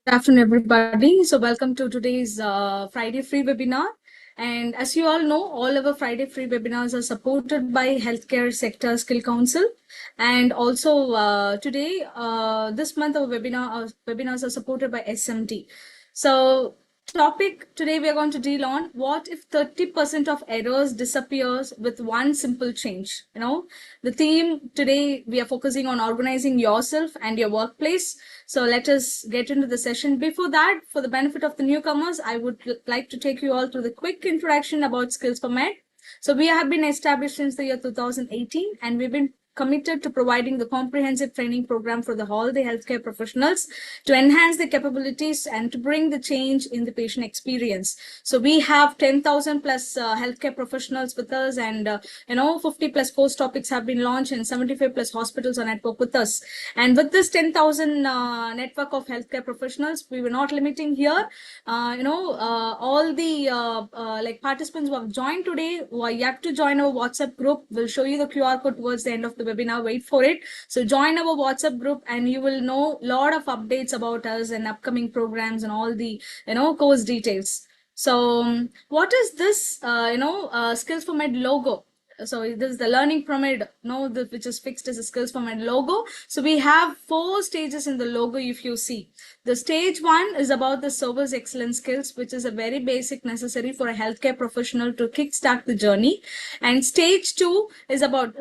Good afternoon, everybody. So welcome to today's Friday free webinar. And as you all know, all our Friday free webinars are supported by Healthcare Sector Skill Council. And also today, this month, our webinars are supported by SMT. So topic today we are going to deal on: what if 30% of errors disappears with one simple change? The theme today, we are focusing on organizing yourself and your workplace. So let us get into the session. Before that, for the benefit of the newcomers, I would like to take you all through the quick introduction about Skills for Med. So we have been established since the year 2018, and we've been committed to providing the comprehensive training program for all the healthcare professionals to enhance their capabilities and to bring the change in the patient experience. So we have 10,000 plus healthcare professionals with us, and 50 plus course topics have been launched, and 75 plus hospitals are network with us. And with this 10,000 network of healthcare professionals, we were not limiting here. All the like participants who have joined today, who are yet to join our WhatsApp group, will show you the QR code towards the end of the webinar. Wait for it. So join our WhatsApp group and you will know a lot of updates about us and upcoming programs and all the course details. So what is this Skills for Med logo? So this is the learning pyramid, which is fixed as a Skills for Med logo. So we have 4 stages in the logo. If you see, the stage 1 is about the service excellence skills, which is a very basic necessary for a healthcare professional to kickstart the journey. And stage 2 is about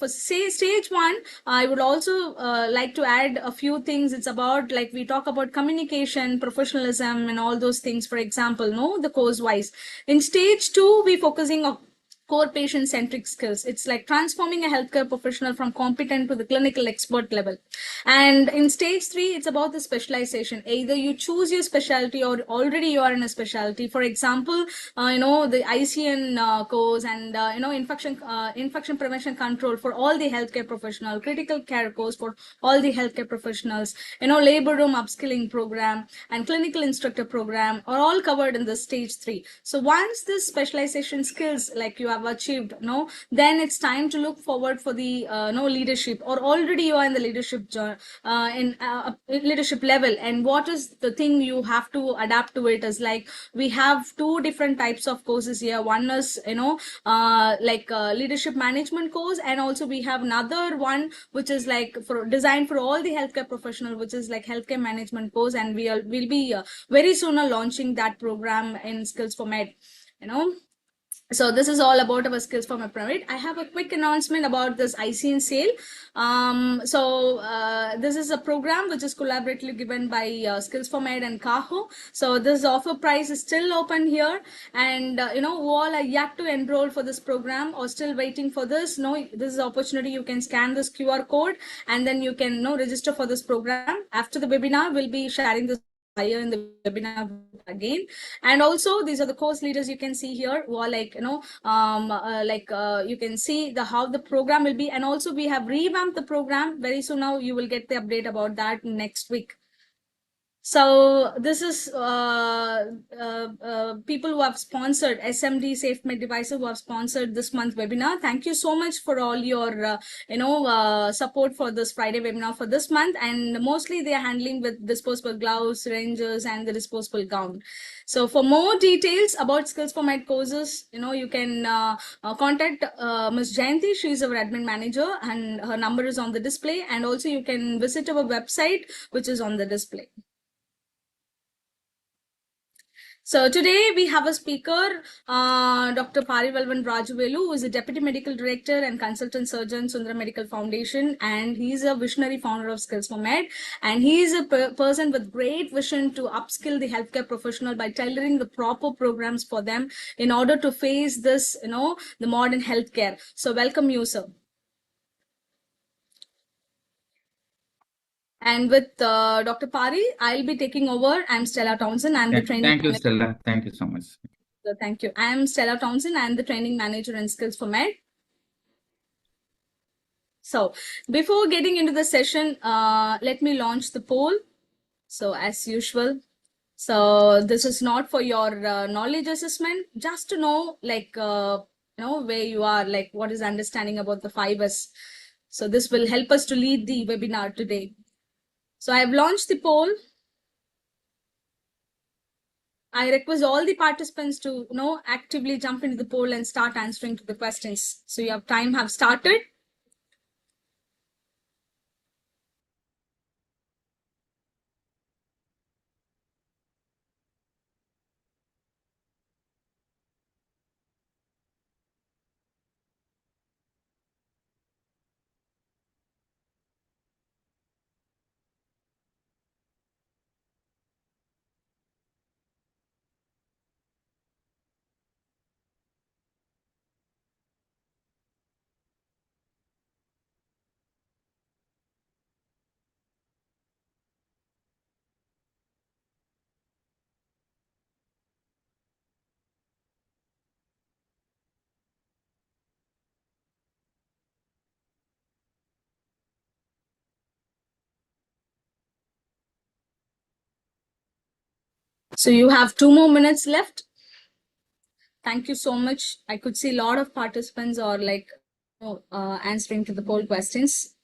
stage 1, I would also like to add a few things. It's about, like, we talk about communication, professionalism, and all those things. For example, the course wise. In stage 2, we focusing on core patient-centric skills. It's like transforming a healthcare professional from competent to the clinical expert level. And in stage 3, it's about the specialization. Either you choose your specialty or already you are in a specialty. For example, the 𝐼𝐡𝐚𝐭 course and infection prevention control for all the healthcare professionals, critical care course for all the healthcare professionals, labor room upskilling program and clinical instructor program are all covered in the stage 3. So once this specialization skills, like, you have achieved, then it's time to look forward for the leadership, or already you are in the leadership leadership level. And what is the thing you have to adapt to it is, like, we have 2 different types of courses here. One is leadership management course, and also we have another one which is like designed for all the healthcare professional, which is like healthcare management course, and we'll be very soon launching that program in Skills for Med. So this is all about our Skills for Med pyramid. I have a quick announcement about this ICN sale. This is a program which is collaboratively given by Skills for Med and 𝐾𝐿. So this offer price is still open here, and who all are yet to enroll for this program or still waiting for this. This is an opportunity. You can scan this QR code and then you can register for this program. After the webinar, we'll be sharing this higher in the webinar again. And also, these are the course leaders you can see here, who are like, you can see how the program will be. And also, we have revamped the program very soon. Now you will get the update about that next week. So this is people who have sponsored SMD Safe Med Devices, who have sponsored this month webinar. Thank you so much for all your support for this Friday webinar for this month. And mostly they are handling with disposable gloves, syringes, and the disposable gown. So for more details about Skills for Med courses, you can contact Ms. Jayanti. She is our admin manager, and her number is on the display. And also you can visit our website, which is on the display. So today we have a speaker, Dr. Parivalvan Rajuvelu, who is a Deputy Medical Director and Consultant Surgeon, Sundara Medical Foundation, and he's a visionary founder of Skills for Med. And he is a person with great vision to upskill the healthcare professional by tailoring the proper programs for them in order to face this, the modern healthcare. So welcome you, sir. And with Dr. Pari, I'll be taking over. I'm Stella Townsend. I'm the training Thank you, manager. Stella. Thank you so much. So thank you. I'm Stella Townsend. I'm the training manager in Skills for Med. So before getting into the session, let me launch the poll. So as usual, so this is not for your knowledge assessment, just to know, like, where you are, like, what is understanding about the 5S. So this will help us to lead the webinar today. So I have launched the poll. I request all the participants to actively jump into the poll and start answering to the questions. So your time have started. So you have 2 more minutes left. Thank you so much. I could see a lot of participants are like answering to the poll questions.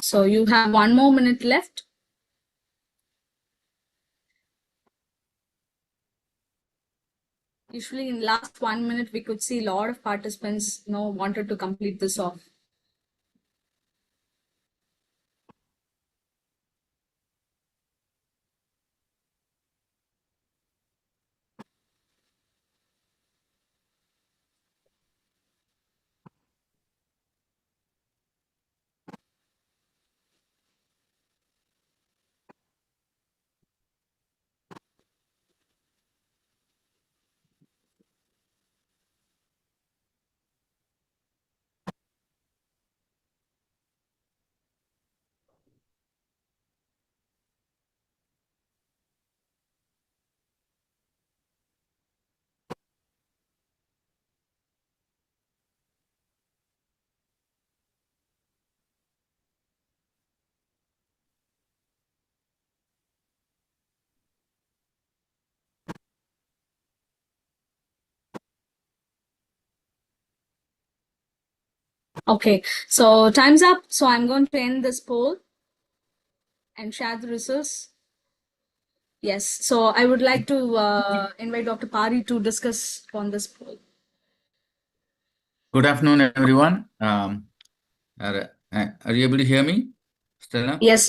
So you have 1 more minute left. Usually in last 1 minute, we could see a lot of participants, wanted to complete this off. Okay, so time's up. So I'm going to end this poll and share the results. Yes, so I would like to invite Dr. Pari to discuss on this poll. Good afternoon, everyone. Are you able to hear me, Stella? Yes,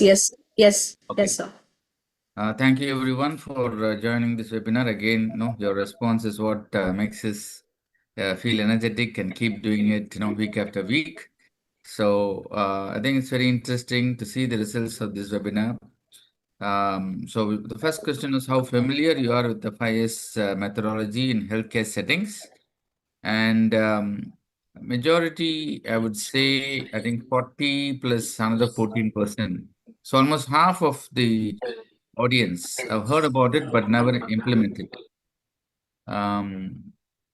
Okay. sir. Thank you, everyone, for joining this webinar. Again, your response is what makes us feel energetic and keep doing it, week after week. So I think it's very interesting to see the results of this webinar. So the first question is how familiar you are with the 5S methodology in healthcare settings. And majority, I would say, I think 40 plus another 14%. So almost half of the audience have heard about it but never implemented.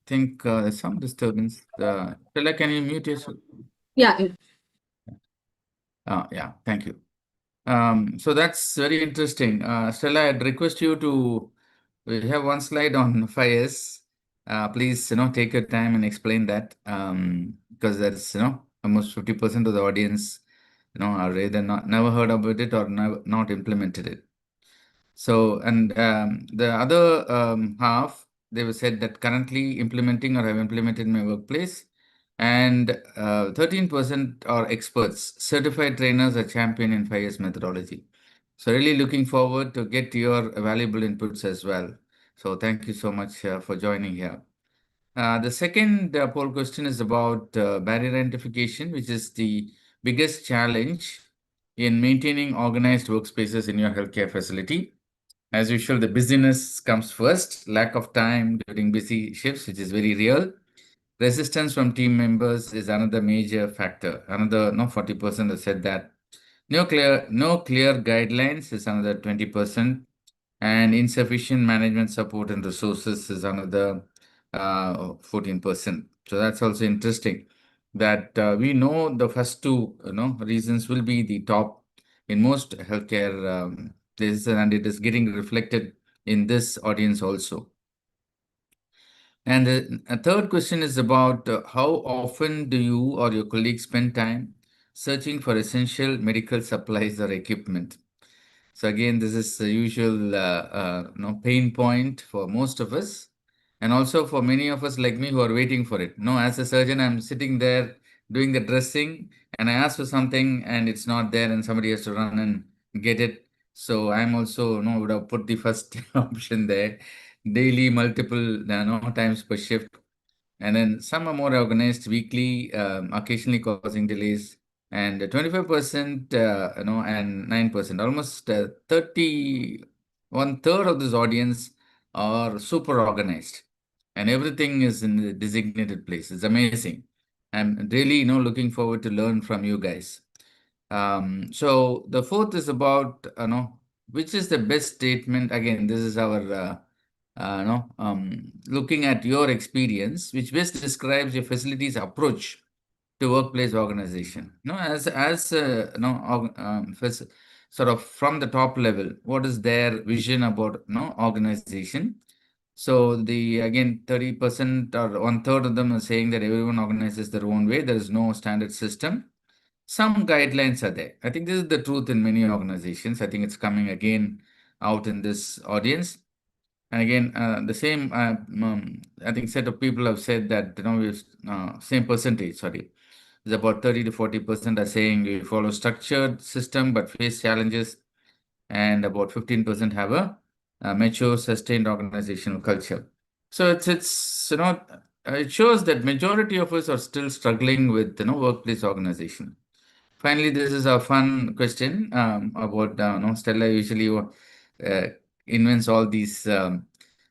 Think there's some disturbance. Stella, can you mute yourself? Yeah. Yeah, thank you. So that's very interesting. Stella, I'd request you to, we have one slide on 5S. Please, take your time and explain that, because that's, almost 50% of the audience, are either never heard about it or not implemented it. So, and the other half, they were said that currently implementing or have implemented in my workplace, and 13% are experts, certified trainers, or champion in 5S methodology. So really looking forward to get your valuable inputs as well. So thank you so much for joining here. The second poll question is about barrier identification, which is the biggest challenge in maintaining organized workspaces in your healthcare facility. As usual, the busyness comes first, lack of time during busy shifts, which is very real. Resistance from team members is another major factor. Another, no, 40% have said that. No clear guidelines is another 20%, and insufficient management support and resources is another 14%. So that's also interesting that we know the first two, reasons will be the top in most healthcare places, and it is getting reflected in this audience also. And a third question is about how often do you or your colleagues spend time searching for essential medical supplies or equipment? So again, this is the usual pain point for most of us, and also for many of us like me who are waiting for it. No, as a surgeon, I'm sitting there doing the dressing, and I ask for something, and it's not there, and somebody has to run and get it. So I'm also would have put the first option there, daily, multiple times per shift, and then some are more organized weekly, occasionally causing delays, and 25%, and 9%, almost 1/3 of this audience are super organized, and everything is in the designated place. It's amazing. I'm really, looking forward to learn from you guys. So the fourth is about, which is the best statement. Again, this is our, looking at your experience, which best describes your facility's approach to workplace organization. Sort of from the top level, what is their vision about, organization? So again, 30% or 1/3 of them are saying that everyone organizes their own way. There is no standard system. Some guidelines are there. I think this is the truth in many organizations. I think it's coming again out in this audience. And again, the same, I think set of people have said that, same percentage, sorry, is about 30 to 40% are saying we follow structured system but face challenges, and about 15% have a mature, sustained organizational culture. So it shows that majority of us are still struggling with workplace organization. Finally, this is a fun question about Stella usually invents all these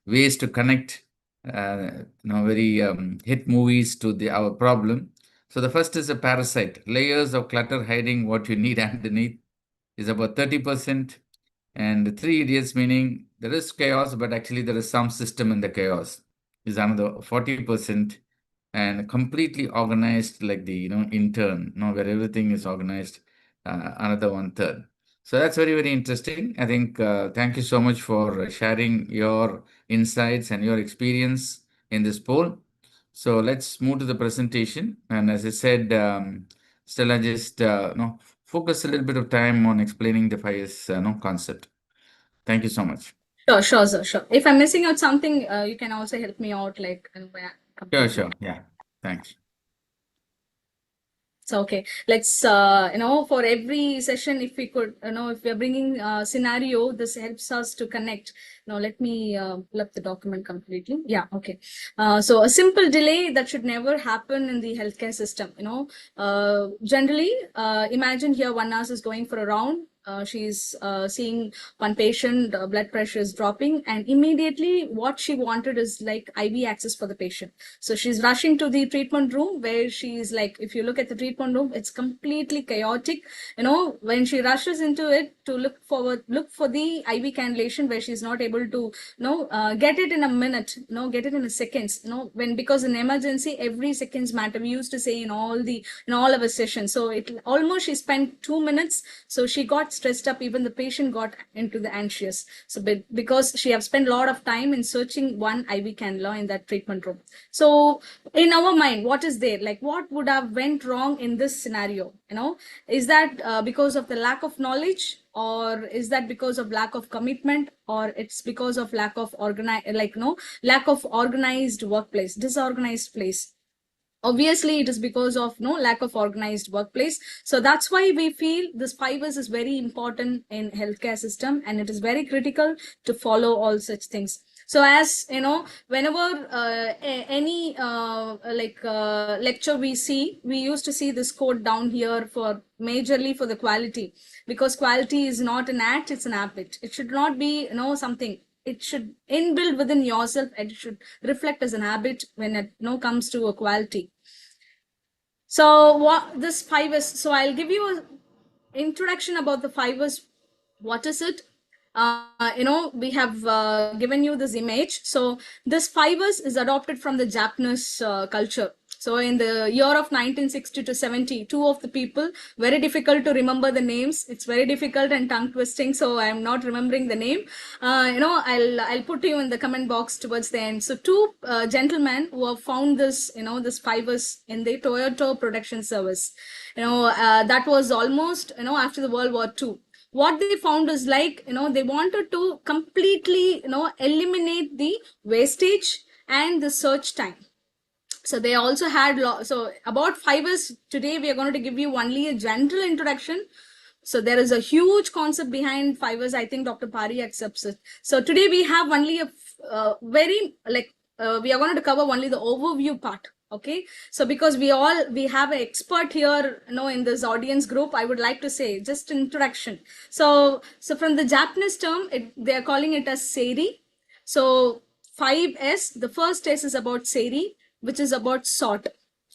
ways to connect very hit movies to our problem. So the first is a parasite. Layers of clutter hiding what you need underneath is about 30%. And the Three Idiots, meaning there is chaos, but actually there is some system in the chaos, is another 40%. And completely organized like the intern, where everything is organized, another 1/3. So that's very, very interesting. I think thank you so much for sharing your insights and your experience in this poll. So let's move to the presentation. And as I said, Stella, just focus a little bit of time on explaining the 5S concept. Thank you so much. Sure, sir, sure. If I'm missing out something, you can also help me out, like, Sure. Yeah. Thanks. So, okay, let's, for every session, if we could, if we're bringing a scenario, this helps us to connect. Now, let me pull up the document completely. Yeah, okay. So a simple delay that should never happen in the healthcare system, generally, imagine here one nurse is going for a round. She's seeing one patient, blood pressure is dropping, and immediately what she wanted is like IV access for the patient. So she's rushing to the treatment room, where she's like, if you look at the treatment room, it's completely chaotic. When she rushes into it to look for the IV cannulation, where she's not able to get it in a minute, get it in a seconds, because in emergency every seconds matter, we used to say in all of our sessions. So she spent 2 minutes, so she got stressed up, even the patient got into the anxious. So because she have spent a lot of time in searching one IV cannula in that treatment room. So in our mind, what is there, like what would have went wrong in this scenario? Is that because of the lack of knowledge, or is that because of lack of commitment, or it's because of lack of organized workplace, disorganized place? Obviously, it is because of lack of organized workplace. So that's why we feel this 5S is very important in healthcare system, and it is very critical to follow all such things. So as you know, whenever any lecture we see, we used to see this quote down here for majorly for the quality, because quality is not an act, it's an habit. It should not be something. It should inbuilt within yourself, and it should reflect as an habit when it comes to a quality. So what this 5S? So I'll give you a introduction about the 5S. What is it? We have given you this image. So this 5S is adopted from the Japanese culture. So in the year of 1960 to 70, two of the people, very difficult to remember the names. It's very difficult and tongue twisting. So I'm not remembering the name. I'll put you in the comment box towards the end. So two gentlemen who have found this, this 5S in the Toyota production service. That was almost, after the World War II. What they found is like, they wanted to completely, eliminate the wastage and the search time. So they also had, so about 5S, today we are going to give you only a general introduction. So there is a huge concept behind 5S. I think Dr. Pari accepts it. So today we have only a we are going to cover only the overview part. Okay, so because we have an expert here, in this audience group, I would like to say just introduction. So from the Japanese term, they are calling it as seiri. So 5S, the first S is about seiri, which is about sort.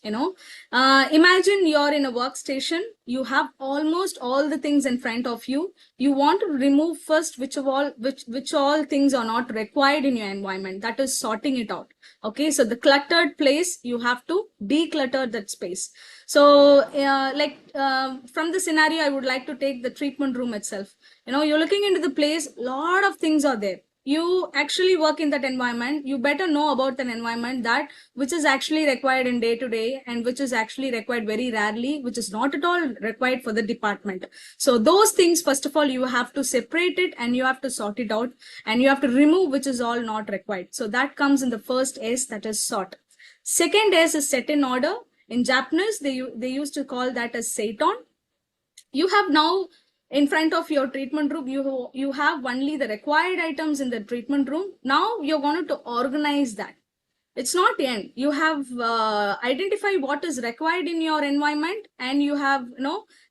Imagine you're in a workstation, you have almost all the things in front of you. You want to remove first which all things are not required in your environment. That is sorting it out. Okay, so the cluttered place, you have to declutter that space. So from the scenario, I would like to take the treatment room itself. You're looking into the place, a lot of things are there. You actually work in that environment, you better know about an environment that which is actually required in day to day and which is actually required very rarely, which is not at all required for the department. So those things, first of all, you have to separate it and you have to sort it out and you have to remove which is all not required. So that comes in the first S, that is sort. Second S is set in order. In Japanese, they used to call that as seiton. You have now in front of your treatment room, you have only the required items in the treatment room. Now you're going to organize that. It's not the end. You have identified what is required in your environment and you have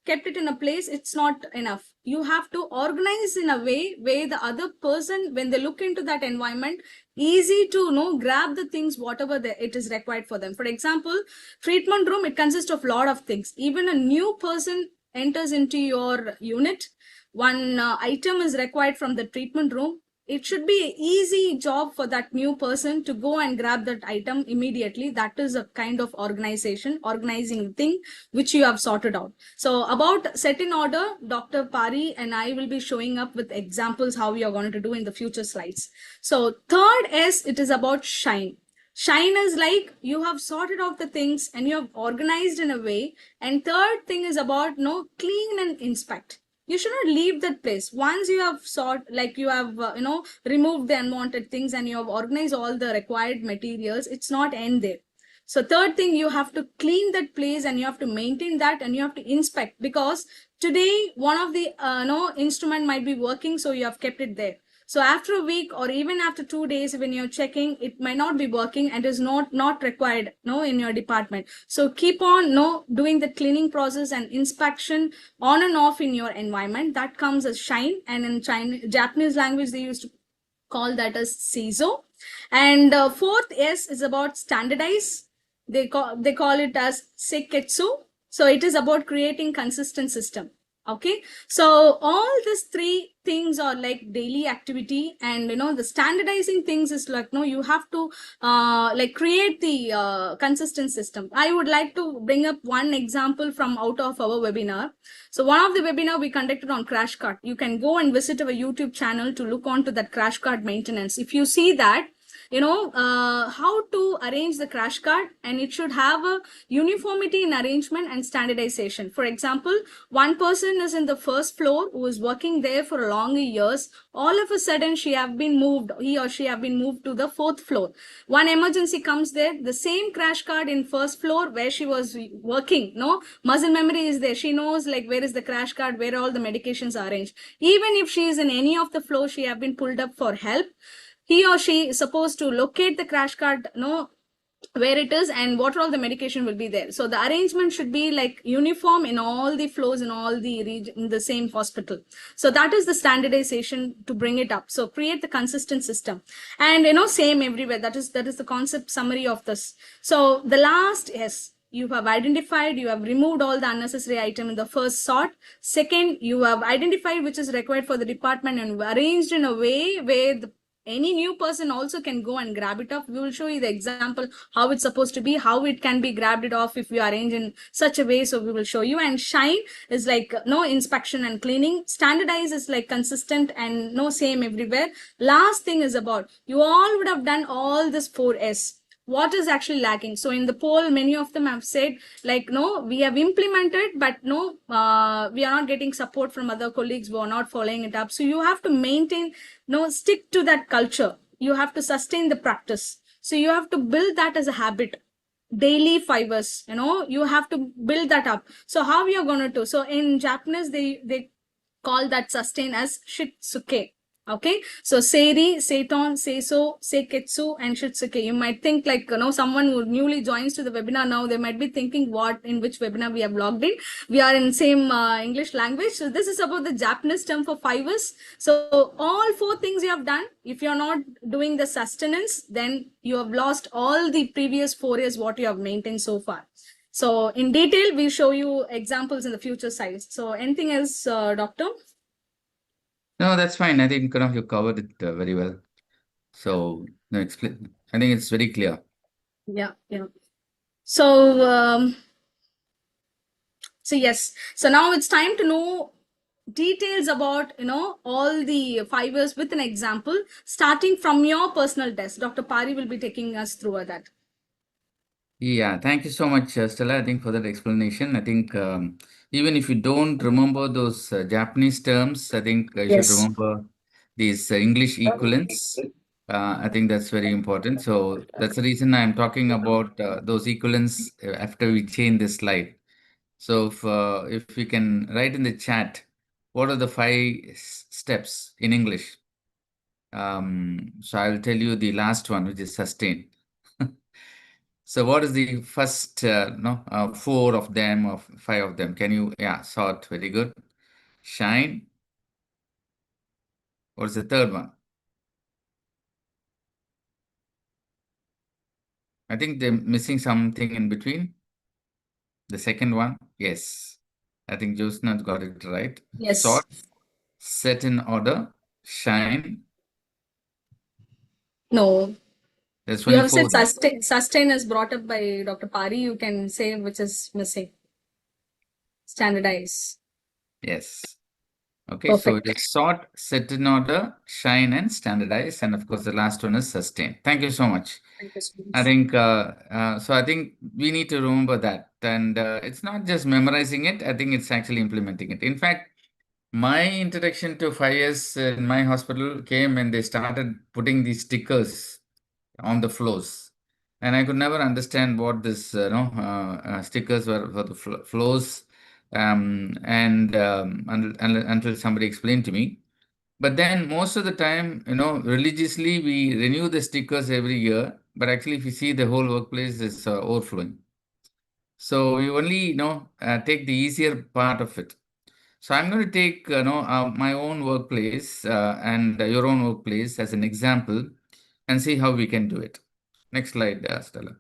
kept it in a place. It's not enough. You have to organize in a way where the other person, when they look into that environment, easy to grab the things whatever it is required for them. For example, treatment room, it consists of a lot of things. Even a new person enters into your unit, one item is required from the treatment room. It should be an easy job for that new person to go and grab that item immediately. That is a kind of organizing thing which you have sorted out. So about set in order, Dr. Pari and I will be showing up with examples how we are going to do in the future slides. So third S, it is about shine. Shine is like you have sorted out the things and you have organized in a way. And third thing is about clean and inspect. You should not leave that place. Once you have removed the unwanted things and you have organized all the required materials, it's not end there. So third thing, you have to clean that place and you have to maintain that and you have to inspect, because today one of the instrument might be working, so you have kept it there. So after a week or even after 2 days, when you're checking, it might not be working and is not required in your department. So keep on doing the cleaning process and inspection on and off in your environment. That comes as shine, and in Japanese language they used to call that as seizo. And fourth S is about standardize. They call it as seiketsu. So it is about creating consistent system. Okay, so all these three things are like daily activity, and the standardizing things is like you have to create the consistent system. I would like to bring up one example from out of our webinar. So one of the webinar we conducted on crash cart. You can go and visit our YouTube channel to look on to that crash cart maintenance. If you see that, how to arrange the crash cart, and it should have a uniformity in arrangement and standardization. For example, one person is in the first floor who is working there for long years. All of a sudden he or she have been moved to the fourth floor. One emergency comes there, the same crash cart in first floor where she was working, muscle memory is there. She knows like where is the crash cart, where all the medications are arranged. Even if she is in any of the floors, she have been pulled up for help. he or she is supposed to locate the crash cart, where it is and what all the medication will be there. So the arrangement should be like uniform in all the floors in all the region in the same hospital. So that is the standardization to bring it up. So create the consistent system, and same everywhere. That is the concept summary of this. So the last, yes, you have identified, you have removed all the unnecessary item in the first sort. Second, you have identified which is required for the department and arranged in a way where any new person also can go and grab it off. We will show you the example how it's supposed to be, how it can be grabbed it off if you arrange in such a way. So we will show you. And shine is like no inspection and cleaning. Standardize is like consistent and no same everywhere. Last thing is about you all would have done all this 4S. What is actually lacking? So in the poll, many of them have said like, no, we have implemented, but no, we are not getting support from other colleagues who are not following it up. So you have to maintain, no, stick to that culture. You have to sustain the practice. So you have to build that as a habit. Daily fibers, you have to build that up. So how you're going to do? So in Japanese, they call that sustain as shitsuke. Okay, so Seiri, Seiton, Seiso, Seiketsu, and Shitsuke. You might think like, someone who newly joins to the webinar now, they might be thinking what, in which webinar we have logged in. We are in same English language. So this is about the Japanese term for fibers. So all 4 things you have done. If you're not doing the sustenance, then you have lost all the previous 4 years what you have maintained so far. So in detail, we'll show you examples in the future slides. So anything else, Doctor? No, that's fine. I think you covered it very well. So, no, explain. I think it's very clear. Yeah. So, so yes. So now it's time to know details about, all the fibers with an example, starting from your personal test. Dr. Pari will be taking us through that. Yeah, thank you so much, Stella, I think, for that explanation. I think even if you don't remember those Japanese terms, I think you should Yes. remember these English equivalents. I think that's very important. So that's the reason I'm talking about those equivalents after we change this slide. So if we can write in the chat, what are the 5 steps in English? So I'll tell you the last one, which is sustain. So what is the first, 4 of them or 5 of them? Can you, yeah, sort, very good. Shine. What's the third one? I think they're missing something in between. The second one, yes. I think Jyotsna got it right. Yes. Sort, set in order, shine. No. There's You only have said 4. sustain. Sustain is brought up by Dr. Pari. You can say which is missing. Standardize. Yes. Okay, so it Perfect. is sort, set in order, shine, and standardize. And of course, the last one is sustain. Thank you so much. Thank you so I much. think, so I think we need to remember that. And it's not just memorizing it, I think it's actually implementing it. In fact, my introduction to 5S in my hospital came when they started putting these stickers on the floors. And I could never understand what this, stickers were for the floors. Until somebody explained to me. But then most of the time, religiously, we renew the stickers every year. But actually, if you see, the whole workplace is overflowing. So we only, take the easier part of it. So I'm going to take, my own workplace and your own workplace as an example and see how we can do it. Next slide, Stella.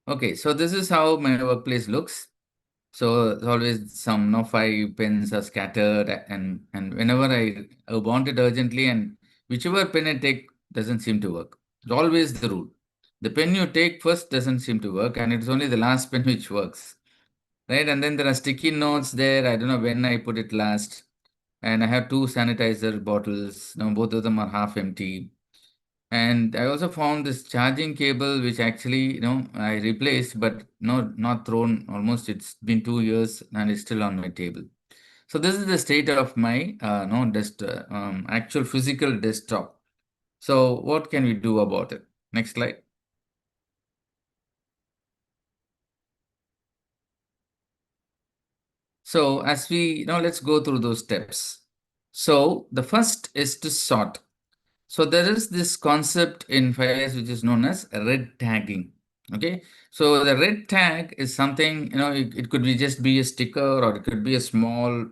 Okay, so this is how my workplace looks. So it's always some 5 pens are scattered, and whenever I want it urgently, and whichever pen I take doesn't seem to work. It's always the rule. The pen you take first doesn't seem to work, and it's only the last pen which works, right? And then there are sticky notes there. I don't know when I put it last, and I have 2 sanitizer bottles. Now both of them are half empty. And I also found this charging cable, which actually, I replaced, but no, not thrown. Almost, it's been 2 years and it's still on my table. So this is the state of my, actual physical desktop. So what can we do about it? Next slide. So as we, let's go through those steps. So the first is to sort. So there is this concept in 5S which is known as red tagging. Okay. So the red tag is something, it could be just be a sticker or it could be a small,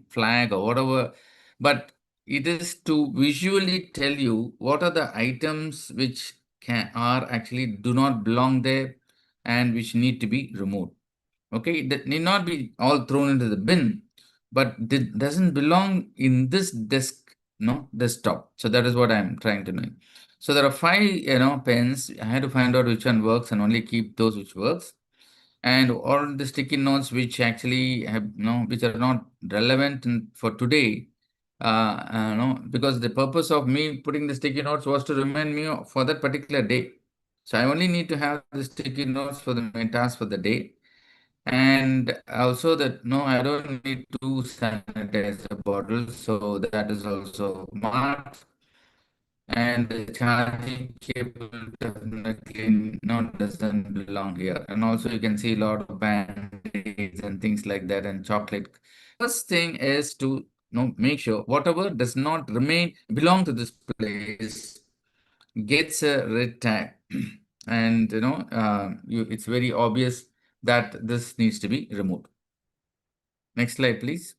flag or whatever. But it is to visually tell you what are the items which are actually do not belong there and which need to be removed. Okay, that need not be all thrown into the bin, but it doesn't belong in this desktop. So that is what I'm trying to know. So there are five, pens. I had to find out which one works and only keep those which works. And all the sticky notes which actually have, which are not relevant for today, because the purpose of me putting the sticky notes was to remind me for that particular day. So I only need to have the sticky notes for my task for the day. And also that, no, I don't need two sanitizer bottles, so that is also marked. And the charging cable definitely doesn't belong here. And also you can see a lot of band-aids and things like that and chocolate. First thing is to make sure whatever does not belong to this place gets a red tag. And it's very obvious that this needs to be removed. Next slide, please.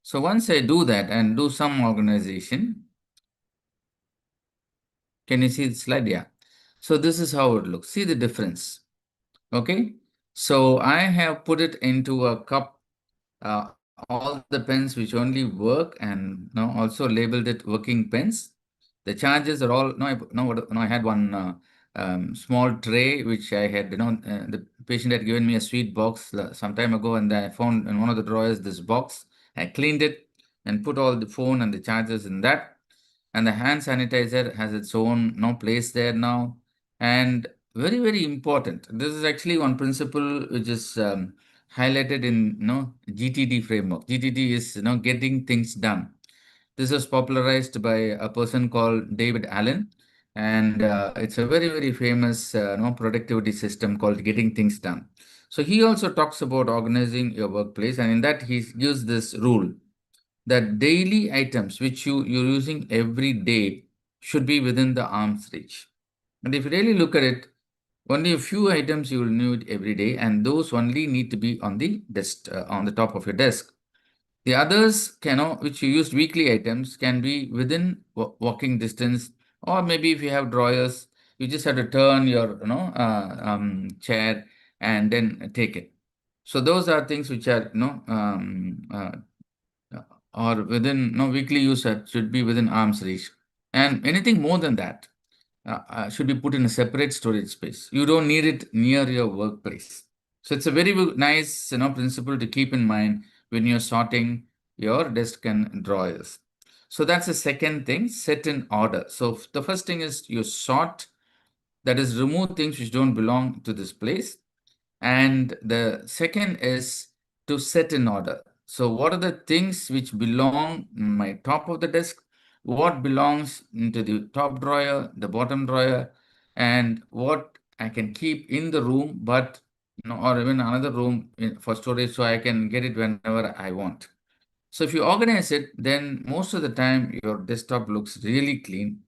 So once I do that and do some organization, can you see the slide? Yeah. So this is how it looks. See the difference. Okay. So I have put it into a cup, all the pens which only work, and now also labeled it working pens. The charges are all, I had one small tray which I had, the patient had given me a sweet box some time ago, and I found in one of the drawers this box. I cleaned it and put all the phone and the chargers in that. And the hand sanitizer has its own place there now. And very, very important. This is actually one principle which is highlighted in GTD framework. GTD is getting things done. This was popularized by a person called David Allen, and it's a very, very famous productivity system called Getting Things Done. So he also talks about organizing your workplace, and in that he gives this rule that daily items which you're using every day should be within the arm's reach. And if you really look at it, only a few items you will need every day, and those only need to be on the desk, on the top of your desk. The others, which you used weekly items, can be within walking distance, or maybe if you have drawers, you just have to turn your chair and then take it. So those are things which are or within weekly use should be within arm's reach, and anything more than that should be put in a separate storage space. You don't need it near your workplace. So it's a very nice principle to keep in mind when you're sorting your desk and drawers. So that's the second thing, set in order. So the first thing is you sort, that is remove things which don't belong to this place. And the second is to set in order. So what are the things which belong in my top of the desk? What belongs into the top drawer, the bottom drawer, and what I can keep in the room, but or even another room for storage, so I can get it whenever I want. So if you organize it, then most of the time your desktop looks really clean.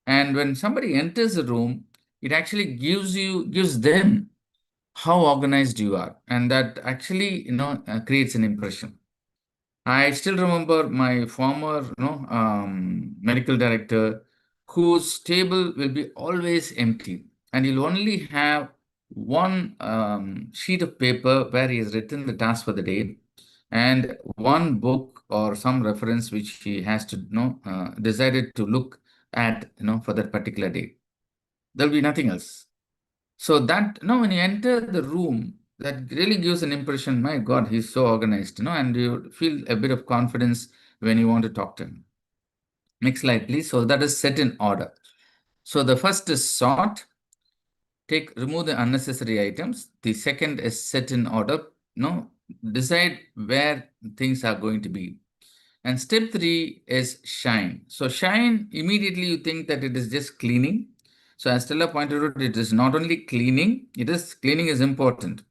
And when somebody enters the room, it actually gives them how organized you are, and that actually creates an impression. I still remember my former medical director, whose table will be always empty, and he'll only have one sheet of paper where he has written the task for the day, and one book or some reference which he has to decided to look at for that particular day. There'll be nothing else. So that, when you enter the room, that really gives an impression, my God, he's so organized, and you feel a bit of confidence when you want to talk to him. Next slide, please. So that is set in order. So the first is sort, remove the unnecessary items. The second is set in order, decide where things are going to be. And step 3 is shine. So shine, immediately you think that it is just cleaning. So as Stella pointed out, it is not only cleaning, cleaning is important.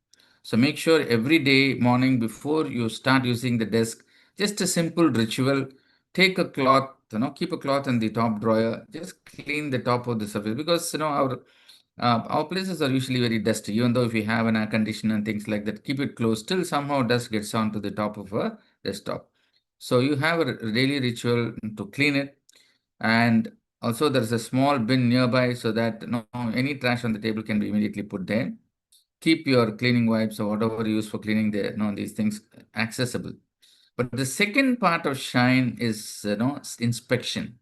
So make sure every day morning before you start using the desk, just a simple ritual, take a cloth, keep a cloth in the top drawer, just clean the top of the surface because, our places are usually very dusty, even though if we have an air conditioner and things like that, keep it closed, still somehow dust gets onto the top of a desktop. So you have a daily ritual to clean it. And also there's a small bin nearby so that any trash on the table can be immediately put there. Keep your cleaning wipes or whatever you use for cleaning these things accessible. But the second part of shine is inspection.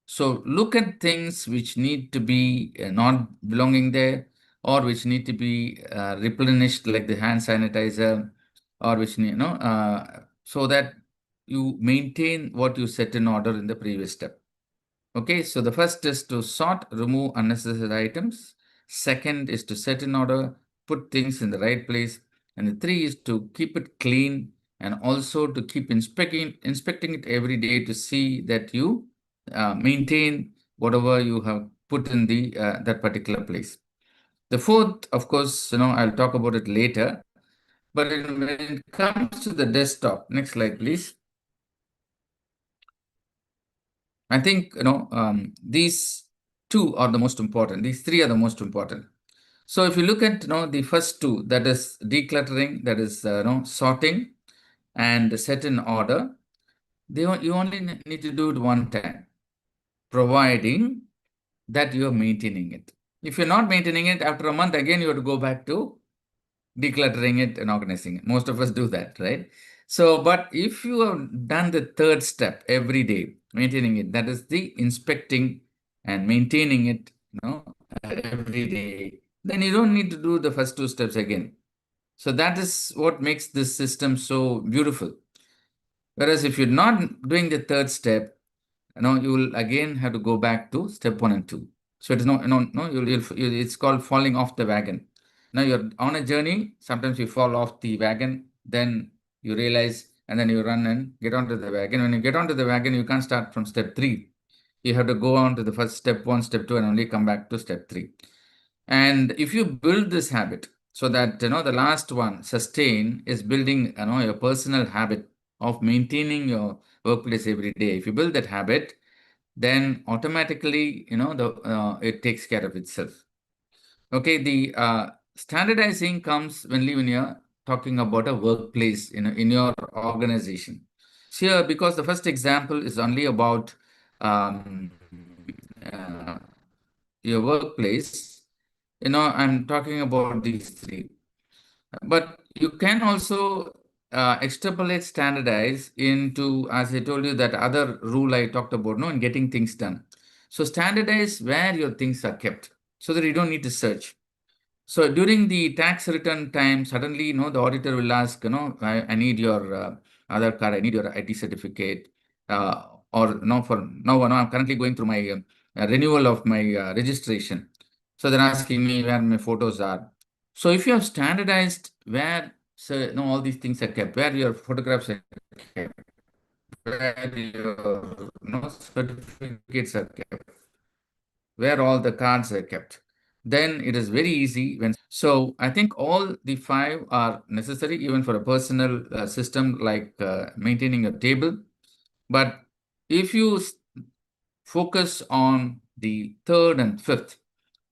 So look at things which need to be not belonging there, or which need to be replenished, like the hand sanitizer, or which so that you maintain what you set in order in the previous step. Okay, so the first is to sort, remove unnecessary items. Second is to set in order, put things in the right place. And the three is to keep it clean and also to keep inspecting it every day to see that you maintain whatever you have put in the that particular place. The fourth, of course, I'll talk about it later. But when it comes to the desktop, next slide, please. I think, these two are the most important. These three are the most important. So if you look at, the first two, that is decluttering, that is, sorting and set in order, you only need to do it one time, providing that you're maintaining it. If you're not maintaining it, after a month, again, you have to go back to decluttering it and organizing it. Most of us do that, right? So, but if you have done the third step every day, maintaining it, that is the inspecting and maintaining it, every day, then you don't need to do the first two steps again. So that is what makes this system so beautiful. Whereas if you're not doing the third step, you will again have to go back to step 1 and 2. So it is it's called falling off the wagon. Now you're on a journey. Sometimes you fall off the wagon, then you realize, and then you run and get onto the wagon. When you get onto the wagon, you can't start from step 3. You have to go on to the first step 1, step 2, and only come back to step 3. And if you build this habit, so that the last one, sustain, is building your personal habit of maintaining your workplace every day. If you build that habit, then automatically it takes care of itself. Okay, the standardizing comes when you're talking about a workplace in your organization. So here, because the first example is only about uh, your workplace, I'm talking about these three. But you can also extrapolate standardize into, as I told you, that other rule I talked about, in getting things done. So standardize where your things are kept so that you don't need to search. So during the tax return time, suddenly, the auditor will ask, I need your Aadhaar card, I need your IT certificate, or for now, I'm currently going through my renewal of my registration. So they're asking me where my photos are. So if you have standardized where, all these things are kept, where your photographs are kept, where your certificates are kept, where all the cards are kept, then it is very easy when. So I think all the 5 are necessary even for a personal system like maintaining a table. But if you focus on the third and fifth,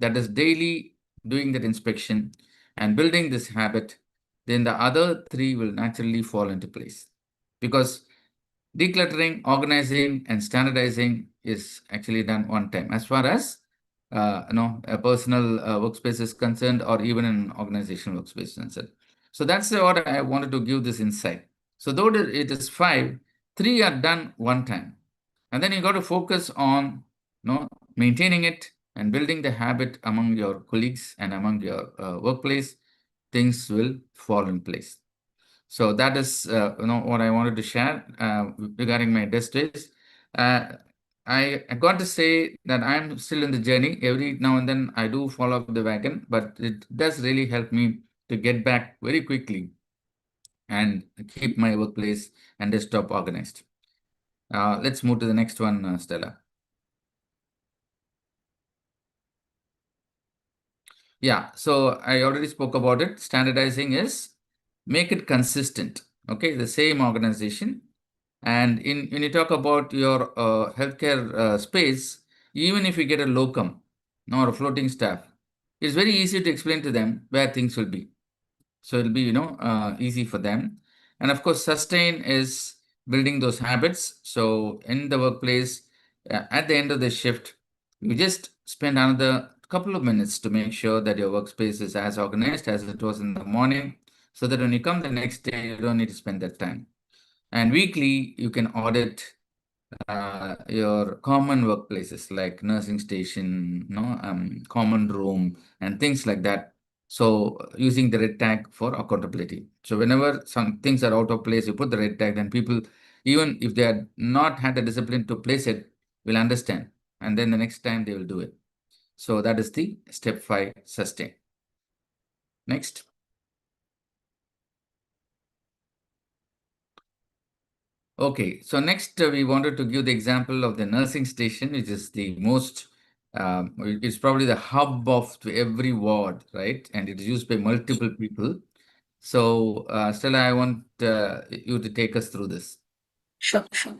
that is daily doing that inspection and building this habit, then the other 3 will naturally fall into place. Because decluttering, organizing, and standardizing is actually done one time. As far as a personal workspace is concerned, or even an organizational workspace is concerned. So that's what I wanted to give this insight. So though it is 5, 3 are done one time, and then you got to focus on maintaining it and building the habit among your colleagues and among your workplace. Things will fall in place. So that is what I wanted to share regarding my desk days. I got to say that I'm still in the journey. Every now and then I do fall off the wagon, but it does really help me to get back very quickly and keep my workplace and desktop organized. Let's move to the next one, Stella. Yeah, so I already spoke about it. Standardizing is make it consistent. Okay, the same organization. And when you talk about your healthcare space, even if you get a locum or a floating staff, it's very easy to explain to them where things will be. So it'll be, easy for them. And of course, sustain is building those habits. So in the workplace, at the end of the shift, you just spend another couple of minutes to make sure that your workspace is as organized as it was in the morning, so that when you come the next day, you don't need to spend that time. And weekly, you can audit your common workplaces like nursing station, common room, and things like that. So using the red tag for accountability. So whenever some things are out of place, you put the red tag, then people, even if they had not had the discipline to place it, will understand. And then the next time they will do it. So that is the step 5, sustain. Next. Okay, so next we wanted to give the example of the nursing station, which is the most, it's probably the hub of every ward, right? And it is used by multiple people. So, Stella, I want you to take us through this. Sure, sure.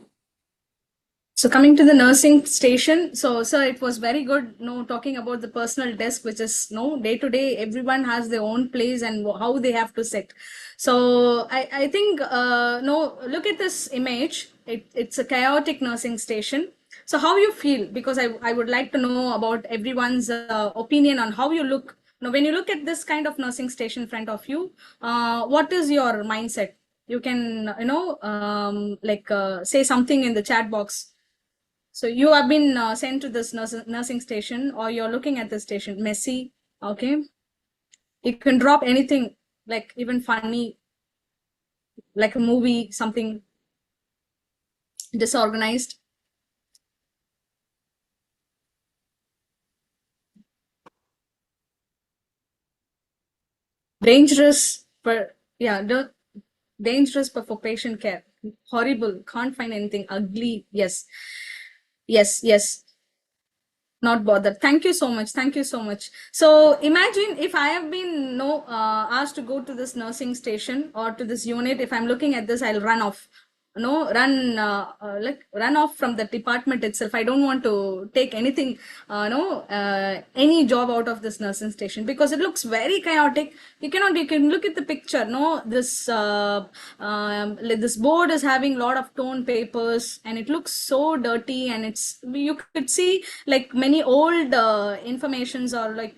So coming to the nursing station, so sir, it was very good, talking about the personal desk, which is, day to day, everyone has their own place and how they have to sit. So I think, no, look at this image. It's a chaotic nursing station. So how you feel? Because I would like to know about everyone's opinion on how you look. Now, when you look at this kind of nursing station in front of you, what is your mindset? You can, say something in the chat box. So you have been sent to this nursing station, or you're looking at the station, messy, okay? You can drop anything, like even funny, like a movie, something disorganized. Dangerous, dangerous for patient care. Horrible, can't find anything, ugly, yes. Yes, yes. Not bothered. Thank you so much. Thank you so much. So imagine if I have been asked to go to this nursing station or to this unit. If I'm looking at this, I'll run off. Run off from the department itself. I don't want to take anything, any job out of this nursing station, because it looks very chaotic. You can look at the picture. This board is having a lot of torn papers, and it looks so dirty, and you could see like many old informations, or like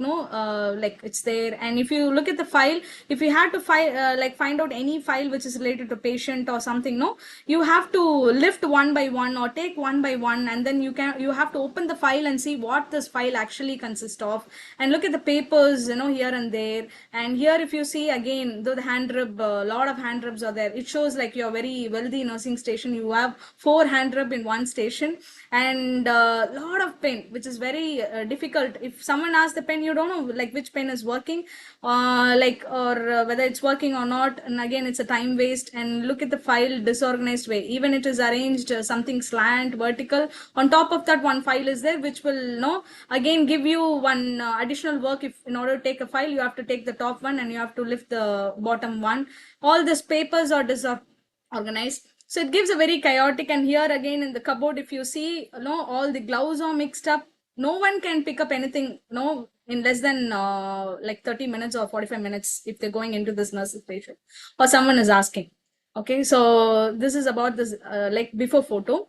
it's there. And if you look at the file, if you had to find out any file which is related to patient or something, you have to lift one by one or take one by one, and then you have to open the file and see what this file actually consists of, and look at the papers, here and there. And here, if you see again, though the hand rub, a lot of hand rubs are there, it shows like you're very wealthy nursing station. You have 4 hand rub in one station, and a lot of pen, which is very difficult. If someone asks the pen, you don't know like which pen is working, or whether it's working or not, and again it's a time waste. And look at the file disorganized way, even it is arranged something slant, vertical. On top of that, one file is there which will again give you one additional work. If in order to take a file, you have to take the top one and you have to lift the bottom one. All these papers are disorganized. So it gives a very chaotic. And here again in the cupboard, if you see, all the gloves are mixed up. No one can pick up anything, in less than like 30 minutes or 45 minutes if they're going into this nurse's station, or someone is asking. Okay, so this is about this like before photo.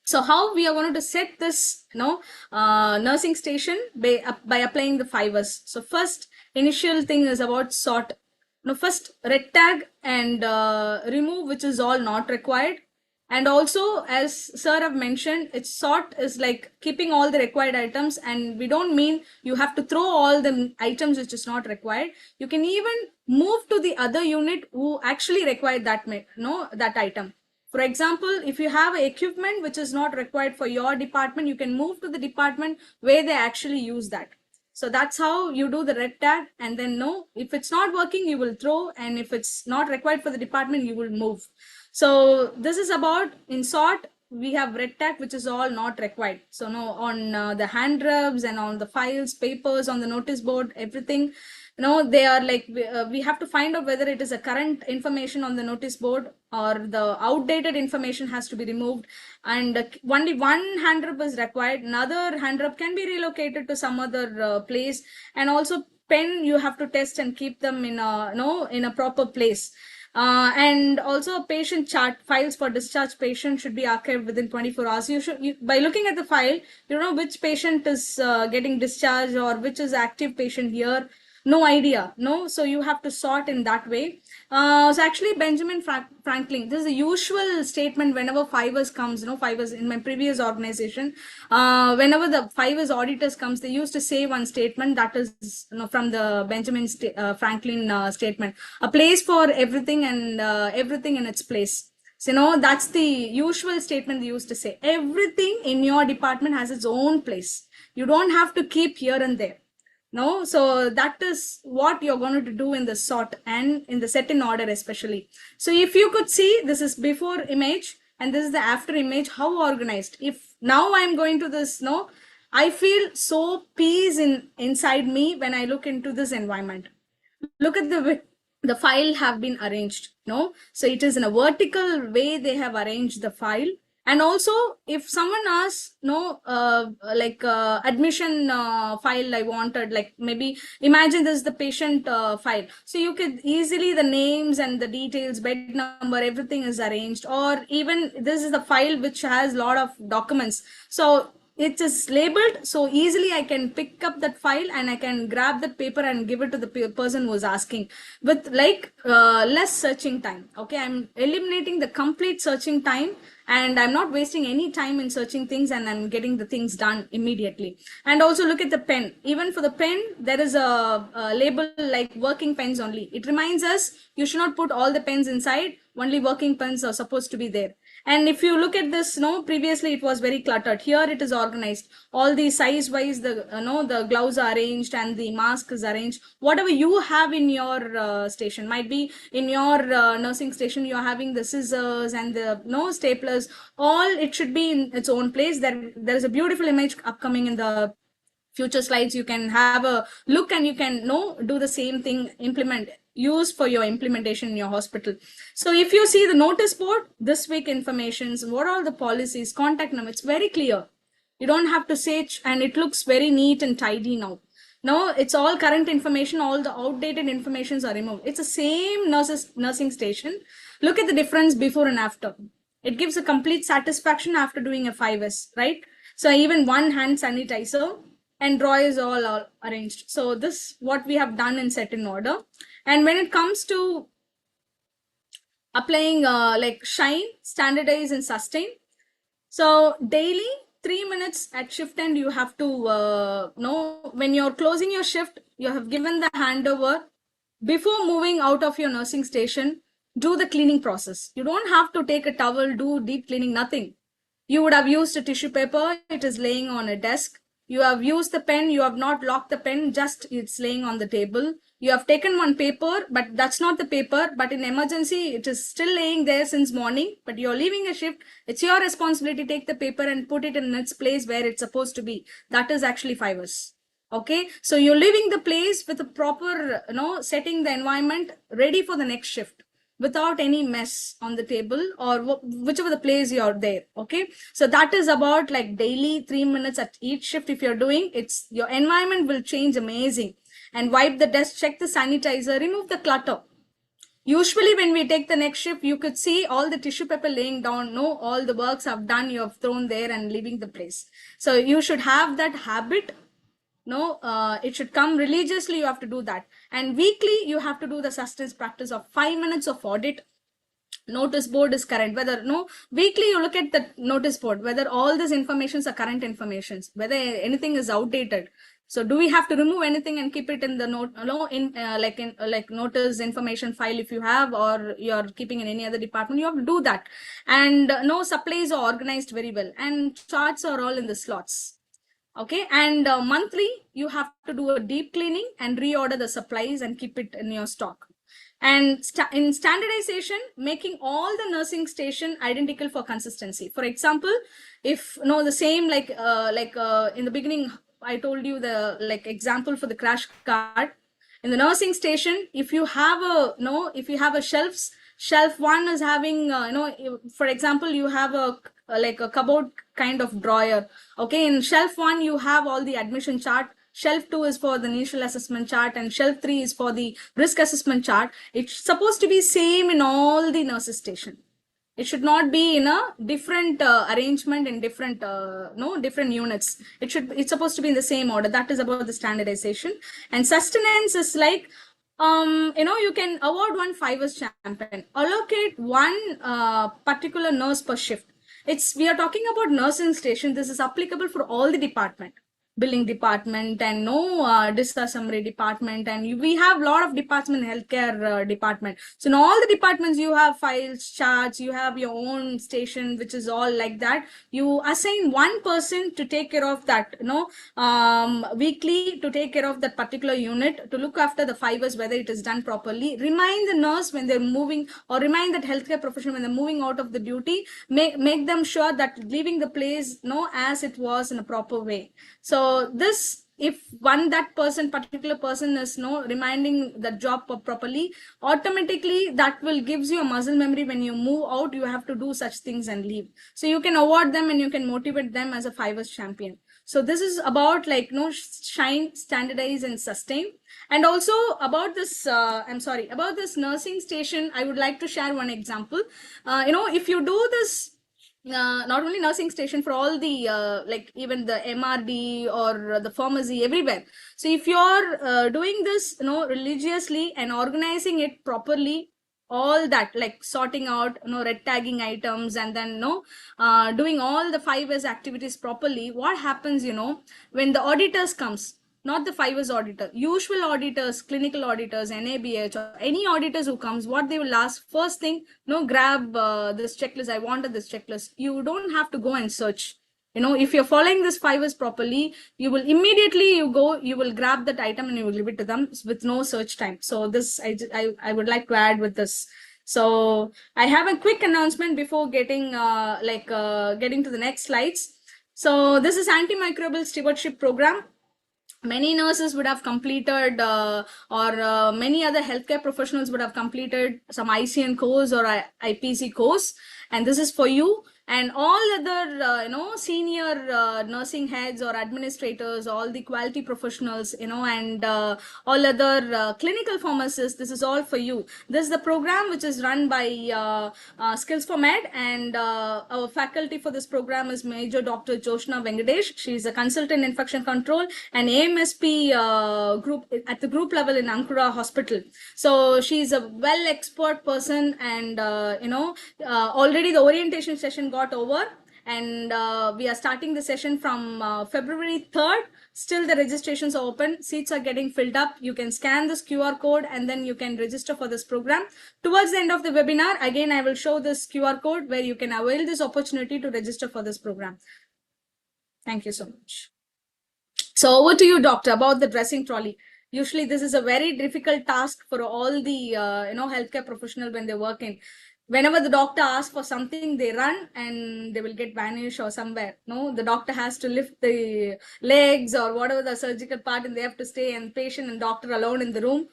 So how we are going to set this, nursing station by applying the 5S. So first initial thing is about sort. First red tag and remove which is all not required. And also, as sir have mentioned, its sort is like keeping all the required items, and we don't mean you have to throw all the items which is not required. You can even move to the other unit who actually require that item. For example, if you have equipment which is not required for your department, you can move to the department where they actually use that. So that's how you do the red tag. And then if it's not working, you will throw, and if it's not required for the department, you will move. So this is about in sort. we have red tag, which is all not required. So no, on the hand rubs and on the files, papers, on the notice board, everything, they are like, we have to find out whether it is a current information on the notice board or the outdated information has to be removed. And only one hand rub is required. Another hand rub can be relocated to some other place. And also pen, you have to test and keep them in a proper place. And also patient chart files for discharged patient should be archived within 24 hours. By looking at the file, you know which patient is getting discharged or which is active patient here. No idea, no? So you have to sort in that way. So actually, Benjamin Franklin, this is the usual statement whenever Fivers comes, Fivers in my previous organization, whenever the Fivers auditors comes, they used to say one statement that is, from the Benjamin Franklin statement, a place for everything and everything in its place. So, that's the usual statement they used to say. Everything in your department has its own place. You don't have to keep here and there. No, so that is what you're going to do in the sort and in the set in order especially. So if you could see, this is before image and this is the after image, how organized. If now I'm going to this, I feel so peace inside me when I look into this environment. Look at the file have been arranged, so it is in a vertical way they have arranged the file. And also, if someone asks, admission file I wanted, like maybe imagine this is the patient file. So you could easily, the names and the details, bed number, everything is arranged. Or even this is the file which has a lot of documents. So it is labeled, so easily I can pick up that file and I can grab that paper and give it to the person who is asking with less searching time. Okay, I'm eliminating the complete searching time and I'm not wasting any time in searching things and I'm getting the things done immediately. And also look at the pen. Even for the pen, there is a label like working pens only. It reminds us you should not put all the pens inside, only working pens are supposed to be there. And if you look at this, previously it was very cluttered. Here it is organized. All the size wise, the gloves are arranged and the mask is arranged. Whatever you have in your station, might be in your nursing station, you're having the scissors and the staplers. All it should be in its own place. There is a beautiful image upcoming in the future slides. You can have a look and you can do the same thing, use for your implementation in your hospital. So if you see the notice board, this week informations, what are the policies, contact number, it's very clear. You don't have to search and it looks very neat and tidy now. No, it's all current information, all the outdated informations are removed. It's the same nursing station. Look at the difference before and after. It gives a complete satisfaction after doing a 5S, right? So even one hand sanitizer and drawers all arranged. So this what we have done in set in order. And when it comes to applying like shine, standardize and sustain. So daily 3 minutes at shift end, you have to know when you're closing your shift, you have given the handover. Before moving out of your nursing station, do the cleaning process. You don't have to take a towel, do deep cleaning, nothing. You would have used a tissue paper, it is laying on a desk. You have used the pen, you have not locked the pen, just it's laying on the table. You have taken one paper, but that's not the paper, but in emergency, it is still laying there since morning, but you're leaving a shift. It's your responsibility to take the paper and put it in its place where it's supposed to be. That is actually 5S. Okay, so you're leaving the place with a proper, setting the environment ready for the next shift without any mess on the table or whichever the place you're there. Okay, so that is about like daily 3 minutes at each shift. If you're doing, it's your environment will change amazing. And wipe the desk, check the sanitizer, remove the clutter. Usually when we take the next shift, you could see all the tissue paper laying down, all the works I've done, you have thrown there and leaving the place. So you should have that habit. It should come religiously, you have to do that. And weekly, you have to do the sustenance practice of 5 minutes of audit. Notice board is current, whether weekly you look at the notice board, whether all these informations are current informations, whether anything is outdated. So do we have to remove anything and keep it in the notice information file if you have, or you're keeping in any other department, you have to do that. And supplies are organized very well and charts are all in the slots. Okay, and monthly you have to do a deep cleaning and reorder the supplies and keep it in your stock. And in standardization, making all the nursing station identical for consistency. For example, if the same in the beginning I told you the example for the crash cart. In the nursing station, if you have a shelf one is having for example, you have a cupboard kind of drawer. Okay, in shelf one you have all the admission chart, shelf 2 is for the initial assessment chart, and shelf 3 is for the risk assessment chart. It's supposed to be same in all the nurses station. It should not be in a different arrangement in different different units. It's supposed to be in the same order. That is about the standardization. And sustenance is like you can award one 5S champion, allocate one particular nurse per shift. We are talking about nursing station. This is applicable for all the department, billing department and disassembly department, and we have a lot of department in healthcare department. So in all the departments you have files, charts, you have your own station, which is all like that. You assign one person to take care of that, weekly, to take care of that particular unit, to look after the fibers, whether it is done properly. Remind the nurse when they're moving, or remind that healthcare professional when they're moving out of the duty, make them sure that leaving the place as it was in a proper way. So this, if particular person is reminding the job properly, automatically that will gives you a muscle memory. When you move out, you have to do such things and leave. So you can award them and you can motivate them as a 5S champion. So this is about shine, standardize, and sustain. And also about this, about this nursing station, I would like to share one example. If you do this, not only nursing station, for all the even the MRD or the pharmacy, everywhere. So if you're doing this religiously and organizing it properly, all that, like sorting out red tagging items, and then doing all the 5S activities properly, what happens when the auditors comes, not the 5S auditor, usual auditors, clinical auditors, NABH, or any auditors who comes, what they will ask first thing, grab this checklist, I wanted this checklist. You don't have to go and search. If you're following this 5S properly, you will immediately you will grab that item and you will give it to them with no search time. So this I would like to add with this. So I have a quick announcement before getting getting to the next slides. So this is antimicrobial stewardship program. Many nurses would have completed or many other healthcare professionals would have completed some ICN course or IPC course, and this is for you. And all other senior nursing heads or administrators, all the quality professionals, and all other clinical pharmacists, this is all for you. This is the program which is run by Skills for Med, and our faculty for this program is Major Dr. Joshna Venkatesh. She is a consultant infection control and AMSP group at the group level in Ankura Hospital. So she is a well expert person, and already the orientation session got over, and we are starting the session from February 3rd. Still the registrations are open, seats are getting filled up. You can scan this QR code and then you can register for this program. Towards the end of the webinar, again I will show this QR code where you can avail this opportunity to register for this program. Thank you so much. So over to you, doctor, about the dressing trolley. Usually this is a very difficult task for all the healthcare professional when they work in. Whenever the doctor asks for something, they run and they will get vanished or somewhere. The doctor has to lift the legs or whatever the surgical part, and they have to stay, and patient and doctor alone in the room.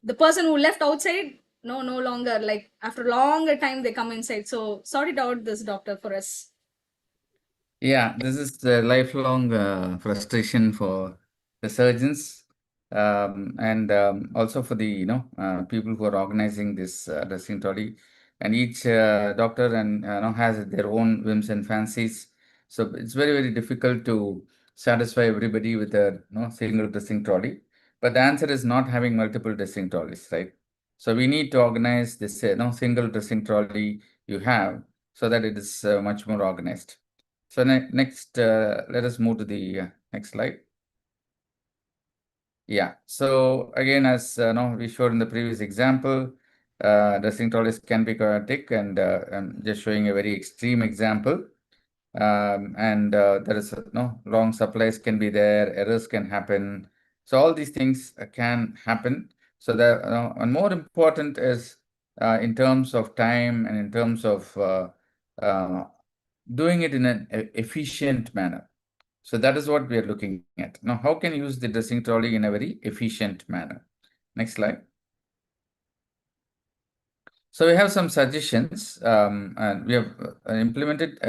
The person who left outside, no longer, like after a longer time they come inside. So sort it out, this doctor, for us. Yeah, this is a lifelong frustration for the surgeons, and also for the people who are organizing this dressing trolley. And each doctor and has their own whims and fancies. So it's very difficult to satisfy everybody with a single dressing trolley. But the answer is not having multiple dressing trolleys, right? So we need to organize this single dressing trolley you have, so that it is much more organized. So next, let us move to the next slide. Yeah. So again, as we showed in the previous example, dressing trolleys can be chaotic, and I'm just showing a very extreme example. And there is long supplies can be there, errors can happen. So all these things can happen. So that, and more important is in terms of time and in terms of uh, doing it in an efficient manner. So that is what we are looking at. Now, how can you use the dressing trolley in a very efficient manner? Next slide. So we have some suggestions, and we have implemented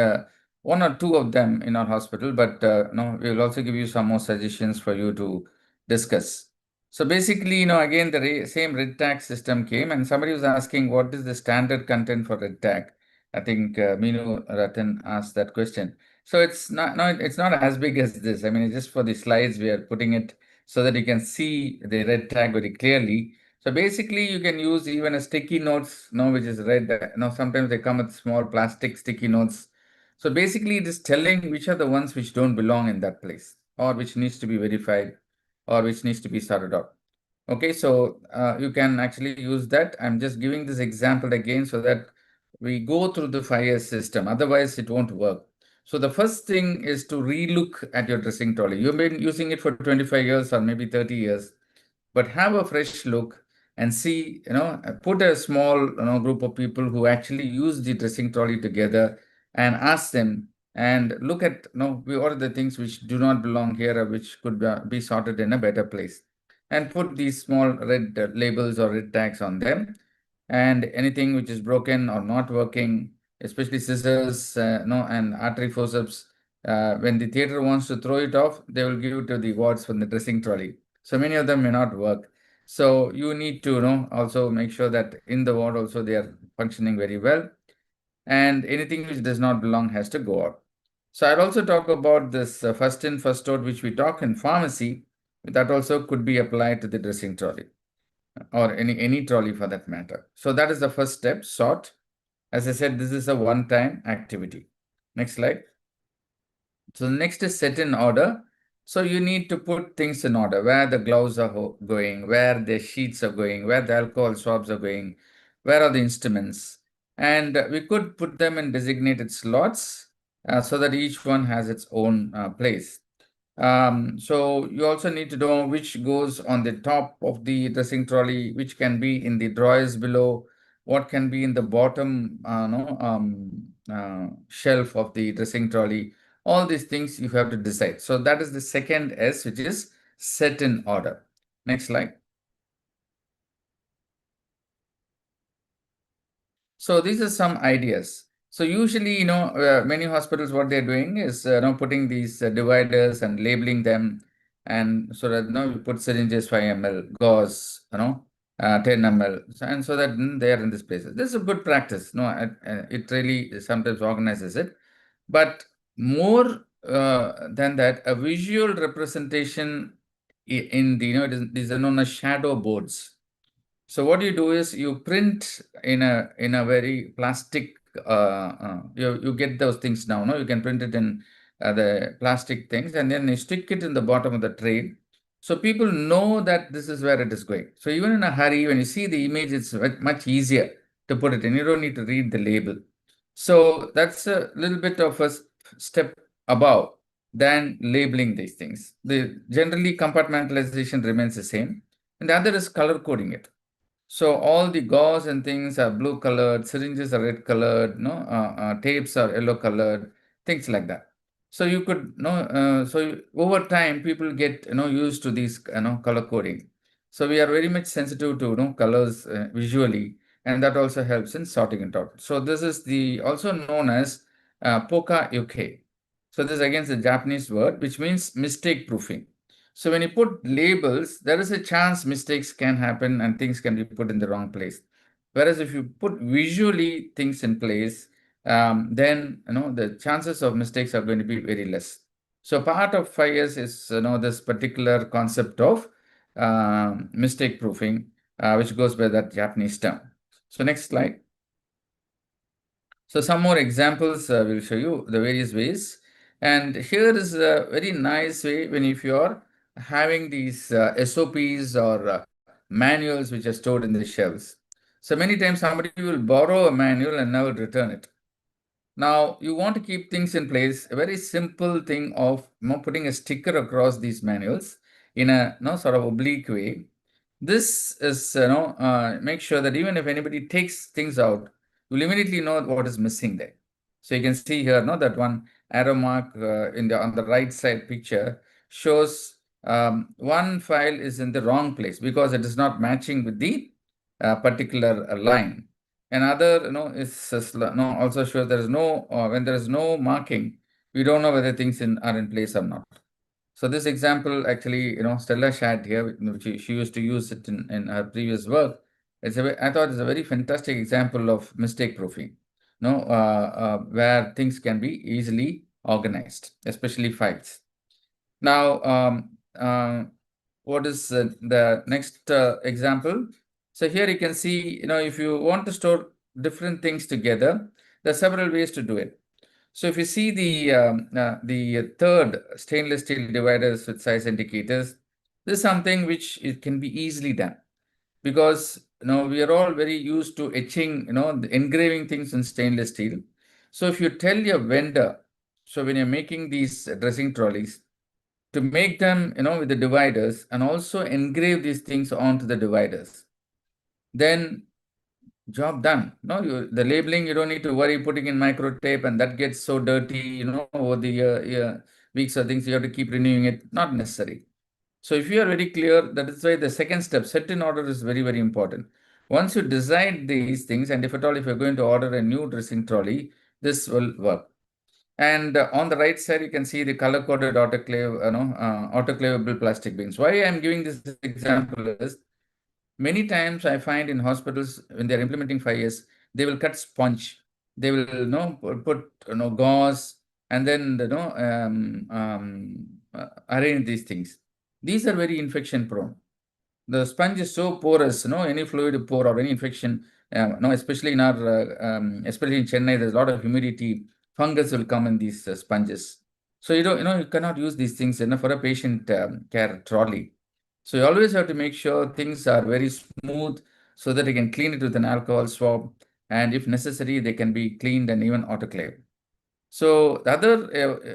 one or two of them in our hospital, but no, we will also give you some more suggestions for you to discuss. So basically, again, the same red tag system came, and somebody was asking what is the standard content for red tag. I think Minu Ratan asked that question. So it's not, no, it's not as big as this. I mean, it's just for the slides, we are putting it so that you can see the red tag very clearly. So basically, you can use even a sticky notes, which is red. Sometimes they come with small plastic sticky notes. So basically, it is telling which are the ones which don't belong in that place, or which needs to be verified, or which needs to be sorted out. Okay, so you can actually use that. I'm just giving this example again so that we go through the 5S system. Otherwise, it won't work. So the first thing is to relook at your dressing trolley. You've been using it for 25 years or maybe 30 years, but have a fresh look and see, put a small, group of people who actually use the dressing trolley together and ask them and look at, what are the things which do not belong here or which could be sorted in a better place, and put these small red labels or red tags on them. And anything which is broken or not working, especially scissors, and artery forceps, when the theater wants to throw it off, they will give it to the wards from the dressing trolley. So many of them may not work. So you need to also make sure that in the ward also they are functioning very well, and anything which does not belong has to go out. So I'll also talk about this first in, first out, which we talk in pharmacy. That also could be applied to the dressing trolley or any trolley for that matter. So that is the first step, sort. As I said, this is a one-time activity. Next slide. So the next is set in order. So you need to put things in order, where the gloves are going, where the sheets are going, where the alcohol swabs are going, where are the instruments. And we could put them in designated slots so that each one has its own place. So you also need to know which goes on the top of the dressing trolley, which can be in the drawers below, what can be in the bottom shelf of the dressing trolley. All these things you have to decide. So that is the second S, which is set in order. Next slide. So these are some ideas. So usually, many hospitals, what they're doing is, putting these dividers and labeling them, and so that, you put syringes 5 ml, gauze, 10 ml, and so that they are in this place. This is a good practice. No, it really sometimes organizes it. But more than that, a visual representation in the, these are known as shadow boards. So what you do is you print in a very plastic. You get those things now. No, you can print it in the plastic things, and then you stick it in the bottom of the tray, so people know that this is where it is going. So even in a hurry, when you see the image, it's much easier to put it in. You don't need to read the label. So that's a little bit of a step above than labeling these things. The generally compartmentalization remains the same, and the other is color coding it. So all the gauze and things are blue colored, syringes are red colored, tapes are yellow colored, things like that. So you could, over time people get, used to these, color coding. So we are very much sensitive to, colors visually, and that also helps in sorting it out. So this is the also known as Poka-Yoke. So this again is a Japanese word, which means mistake proofing. So when you put labels, there is a chance mistakes can happen and things can be put in the wrong place. Whereas if you put visually things in place, then the chances of mistakes are going to be very less. So part of 5S is this particular concept of mistake proofing, which goes by that Japanese term. So next slide. So some more examples will show you the various ways. And here is a very nice way when if you are having these SOPs or manuals which are stored in the shelves. So many times somebody will borrow a manual and never return it. Now you want to keep things in place. A very simple thing of putting a sticker across these manuals in a sort of oblique way. This is, make sure that even if anybody takes things out, you'll immediately know what is missing there. So you can see here, no, that one arrow mark on the right side picture shows one file is in the wrong place because it is not matching with the particular line. Another, also shows there is no, when there is no marking, we don't know whether things are in place or not. So this example actually, Stella shared here, which she used to use it in her previous work. I thought it's a very fantastic example of mistake proofing, where things can be easily organized, especially files. Now, what is the next example? So here you can see, if you want to store different things together, there are several ways to do it. So if you see the third stainless steel dividers with size indicators, this is something which it can be easily done because we are all very used to etching, engraving things in stainless steel. So if you tell your vendor, so when you're making these dressing trolleys, to make them, with the dividers and also engrave these things onto the dividers, then job done. No, the labeling, you don't need to worry putting in micro tape, and that gets so dirty, over the weeks or things, you have to keep renewing it. Not necessary. So if you are very clear, that is why the second step, set in order, is very, very important. Once you decide these things, and if at all, if you're going to order a new dressing trolley, this will work. And on the right side, you can see the color-coded autoclave, autoclavable plastic bins. Why I'm giving this example is, many times I find in hospitals when they're implementing 5S, they will cut sponge. They will put gauze and then arrange these things. These are very infection prone. The sponge is so porous, any fluid pour or any infection, especially in especially in Chennai, there's a lot of humidity. Fungus will come in these sponges. So you cannot use these things, for a patient care trolley. So you always have to make sure things are very smooth so that you can clean it with an alcohol swab, and if necessary, they can be cleaned and even autoclaved. So the other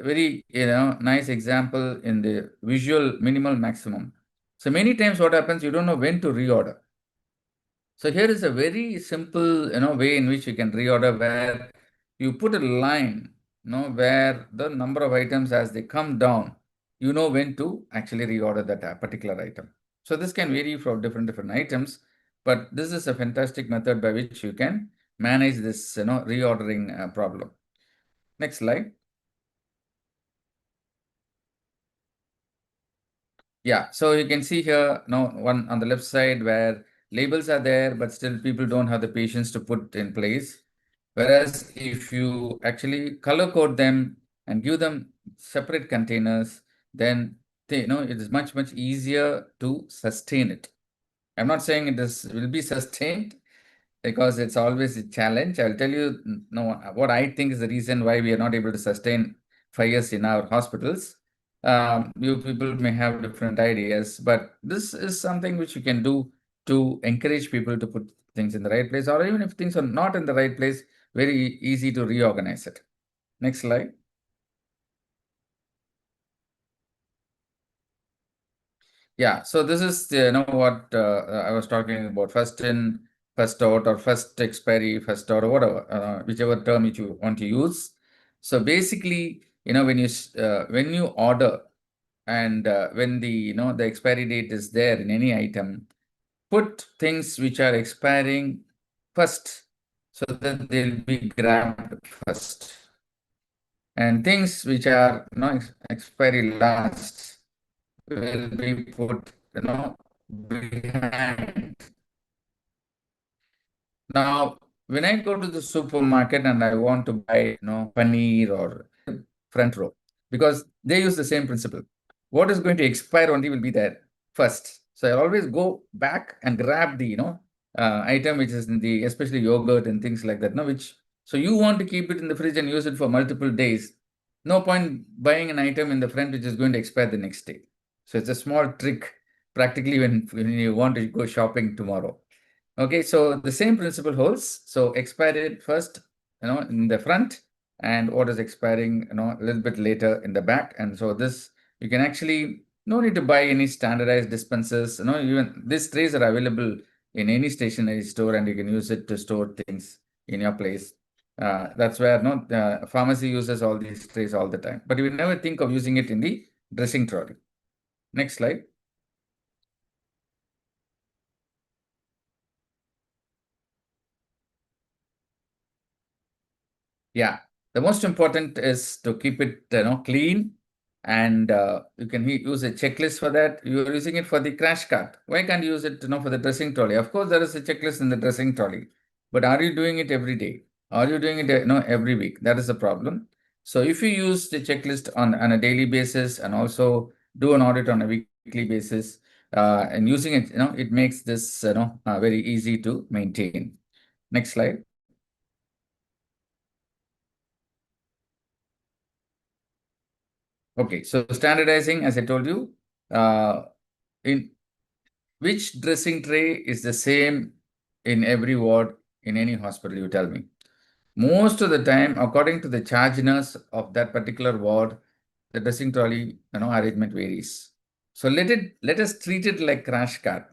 very nice example in the visual minimal maximum. So many times what happens, you don't know when to reorder. So here is a very simple way in which you can reorder, where you put a line, where the number of items as they come down, you know when to actually reorder that particular item. So this can vary from different items, but this is a fantastic method by which you can manage this reordering problem. Next slide. Yeah, so you can see here now one on the left side where labels are there, but still people don't have the patience to put in place. Whereas if you actually color code them and give them separate containers, then it is much easier to sustain it. I'm not saying will be sustained, because it's always a challenge. I'll tell you what I think is the reason why we are not able to sustain 5 years in our hospitals. You people may have different ideas, but this is something which you can do to encourage people to put things in the right place, or even if things are not in the right place, very easy to reorganize it. Next slide. Yeah, so this is what I was talking about: first in, first out, or first expiry, first out, or whatever, whichever term which you want to use. So basically, when you order, and when the expiry date is there in any item, put things which are expiring first, so that they'll be grabbed first, and things which are expiry last will be put behind. Now, when I go to the supermarket and I want to buy, paneer or front row, because they use the same principle. What is going to expire only will be there first. So I always go back and grab the, item which is in the, especially yogurt and things like that, so you want to keep it in the fridge and use it for multiple days. No point buying an item in the front which is going to expire the next day. So it's a small trick practically when you want to go shopping tomorrow. Okay, so the same principle holds. So expire it first, in the front, and what is expiring, a little bit later in the back. And so this, you can actually No need to buy any standardized dispensers. Even these trays are available in any stationery store, and you can use it to store things in your place. That's where the pharmacy uses all these trays all the time. But you will never think of using it in the dressing trolley. Next slide. Yeah, the most important is to keep it clean, and you can use a checklist for that. You're using it for the crash cart. Why can't you use it for the dressing trolley? Of course, there is a checklist in the dressing trolley, but are you doing it every day? Are you doing it every week? That is the problem. So if you use the checklist on a daily basis and also do an audit on a weekly basis, and using it, it makes this very easy to maintain. Next slide. Okay, so standardizing, as I told you, in which dressing tray is the same in every ward in any hospital, you tell me. Most of the time, according to the charge nurse of that particular ward, the dressing trolley, arrangement varies. So let us treat it like crash cart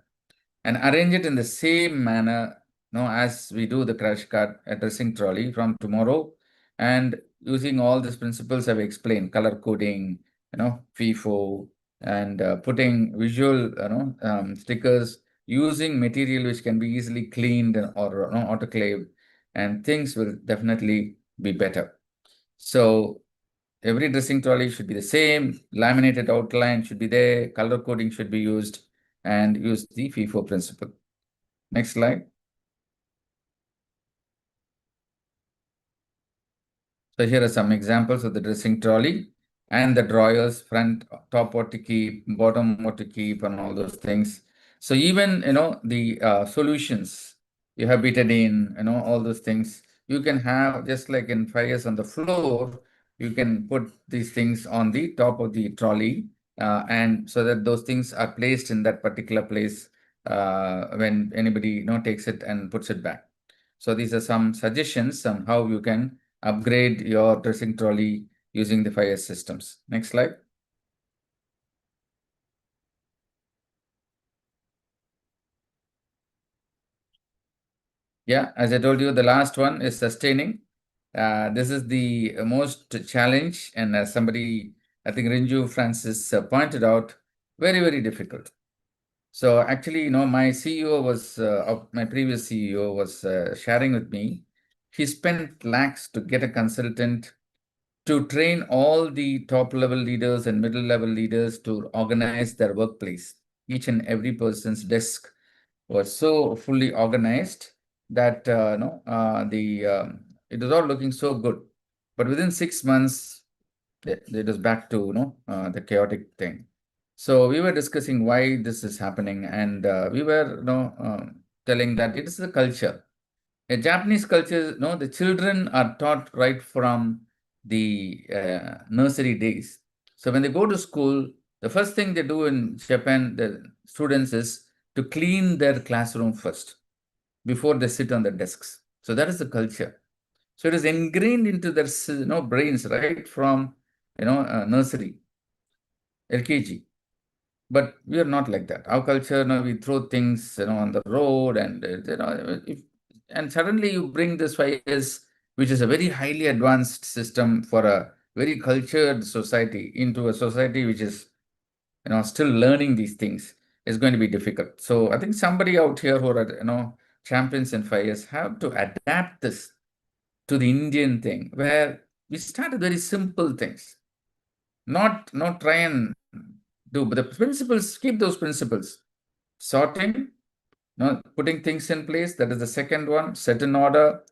and arrange it in the same manner, as we do the crash cart addressing trolley from tomorrow, and using all these principles I've explained, color coding, FIFO, and putting visual, stickers, using material which can be easily cleaned or autoclaved, and things will definitely be better. So every dressing trolley should be the same, laminated outline should be there, color coding should be used, and use the FIFO principle. Next slide. So here are some examples of the dressing trolley and the drawers, front, top what to keep, bottom what to keep, and all those things. So even, the solutions you have betadine, all those things, you can have just like in fires on the floor, you can put these things on the top of the trolley, and so that those things are placed in that particular place when anybody, takes it and puts it back. So these are some suggestions on how you can upgrade your dressing trolley using the fire systems. Next slide. Yeah, as I told you, the last one is sustaining. This is the most challenge, and as somebody, I think Rinju Francis pointed out, very, very difficult. So actually, my CEO was, my previous CEO was sharing with me, he spent lakhs to get a consultant to train all the top level leaders and middle level leaders to organize their workplace. Each and every person's desk was so fully organized that it was all looking so good. But within 6 months, it was back to the chaotic thing. So we were discussing why this is happening, and we were telling that it is the culture. A Japanese culture, the children are taught right from the nursery days. So when they go to school, the first thing they do in Japan, the students, is to clean their classroom first before they sit on the desks. So that is the culture. So it is ingrained into their brains right from nursery, LKG. But we are not like that. Our culture, we throw things, on the road, and and suddenly you bring this fires, which is a very highly advanced system for a very cultured society, into a society which is, still learning these things, is going to be difficult. So I think somebody out here who are, champions in fires have to adapt this to the Indian thing, where we start with very simple things, not try and do, but the principles, keep those principles. Sorting, putting things in place, that is the second one, set in order,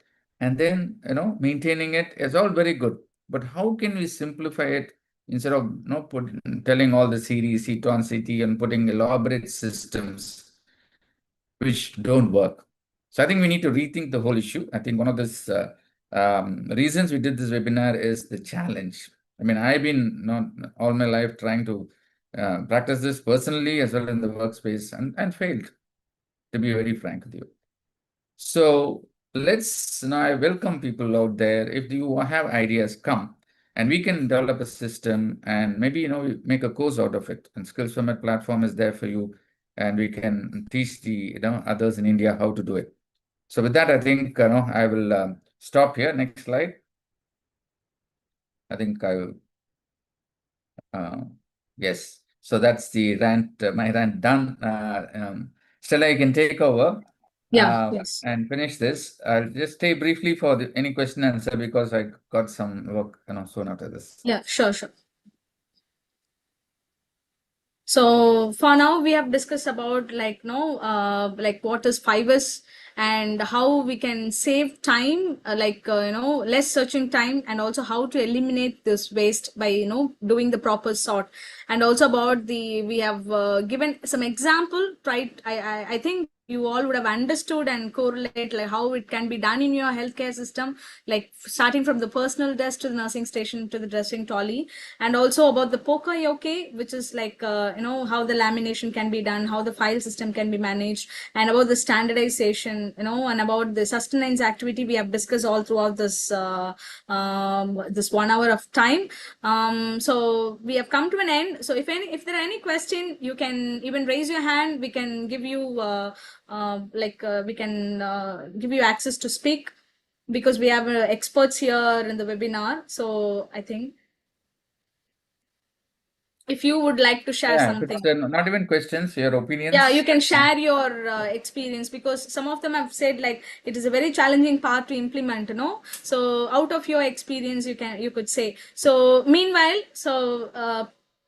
and then, maintaining it is all very good. But how can we simplify it instead of, telling all the series, CTON, CT, and putting elaborate systems which don't work? So I think we need to rethink the whole issue. I think one of the reasons we did this webinar is the challenge. I mean, I've been all my life trying to practice this personally as well in the workspace, and failed, to be very frank with you. So let's now, I welcome people out there. If you have ideas, come And we can develop a system and maybe, we make a course out of it. And Skills Summit platform is there for you. And we can teach the, others in India how to do it. So with that, I think, I will stop here. Next slide. I think I will, yes. So that's the rant, my rant done. Stella, you can take over. Yeah, yes. And finish this. I'll just stay briefly for any question and answer because I got some work, soon after this. Yeah, sure, sure. So for now, we have discussed about like what is Fivers and how we can save time, less searching time, and also how to eliminate this waste by doing the proper sort, and also about we have given some example. Right, I think you all would have understood and correlate like how it can be done in your healthcare system, like starting from the personal desk to the nursing station to the dressing trolley, and also about the Poka-Yoke, which is like how the lamination can be done, how the file system can be managed, and about the standardization, and about the sustenance activity we have discussed all throughout this this 1 hour of time. So we have come to an end. So if there are any question, you can even raise your hand. We can give you give you access to speak, because we have experts here in the webinar. So I think if you would like to share something. It's not even questions, your opinions. Yeah, you can share your experience, because some of them have said like it is a very challenging part to implement, so out of your experience you could say. So meanwhile,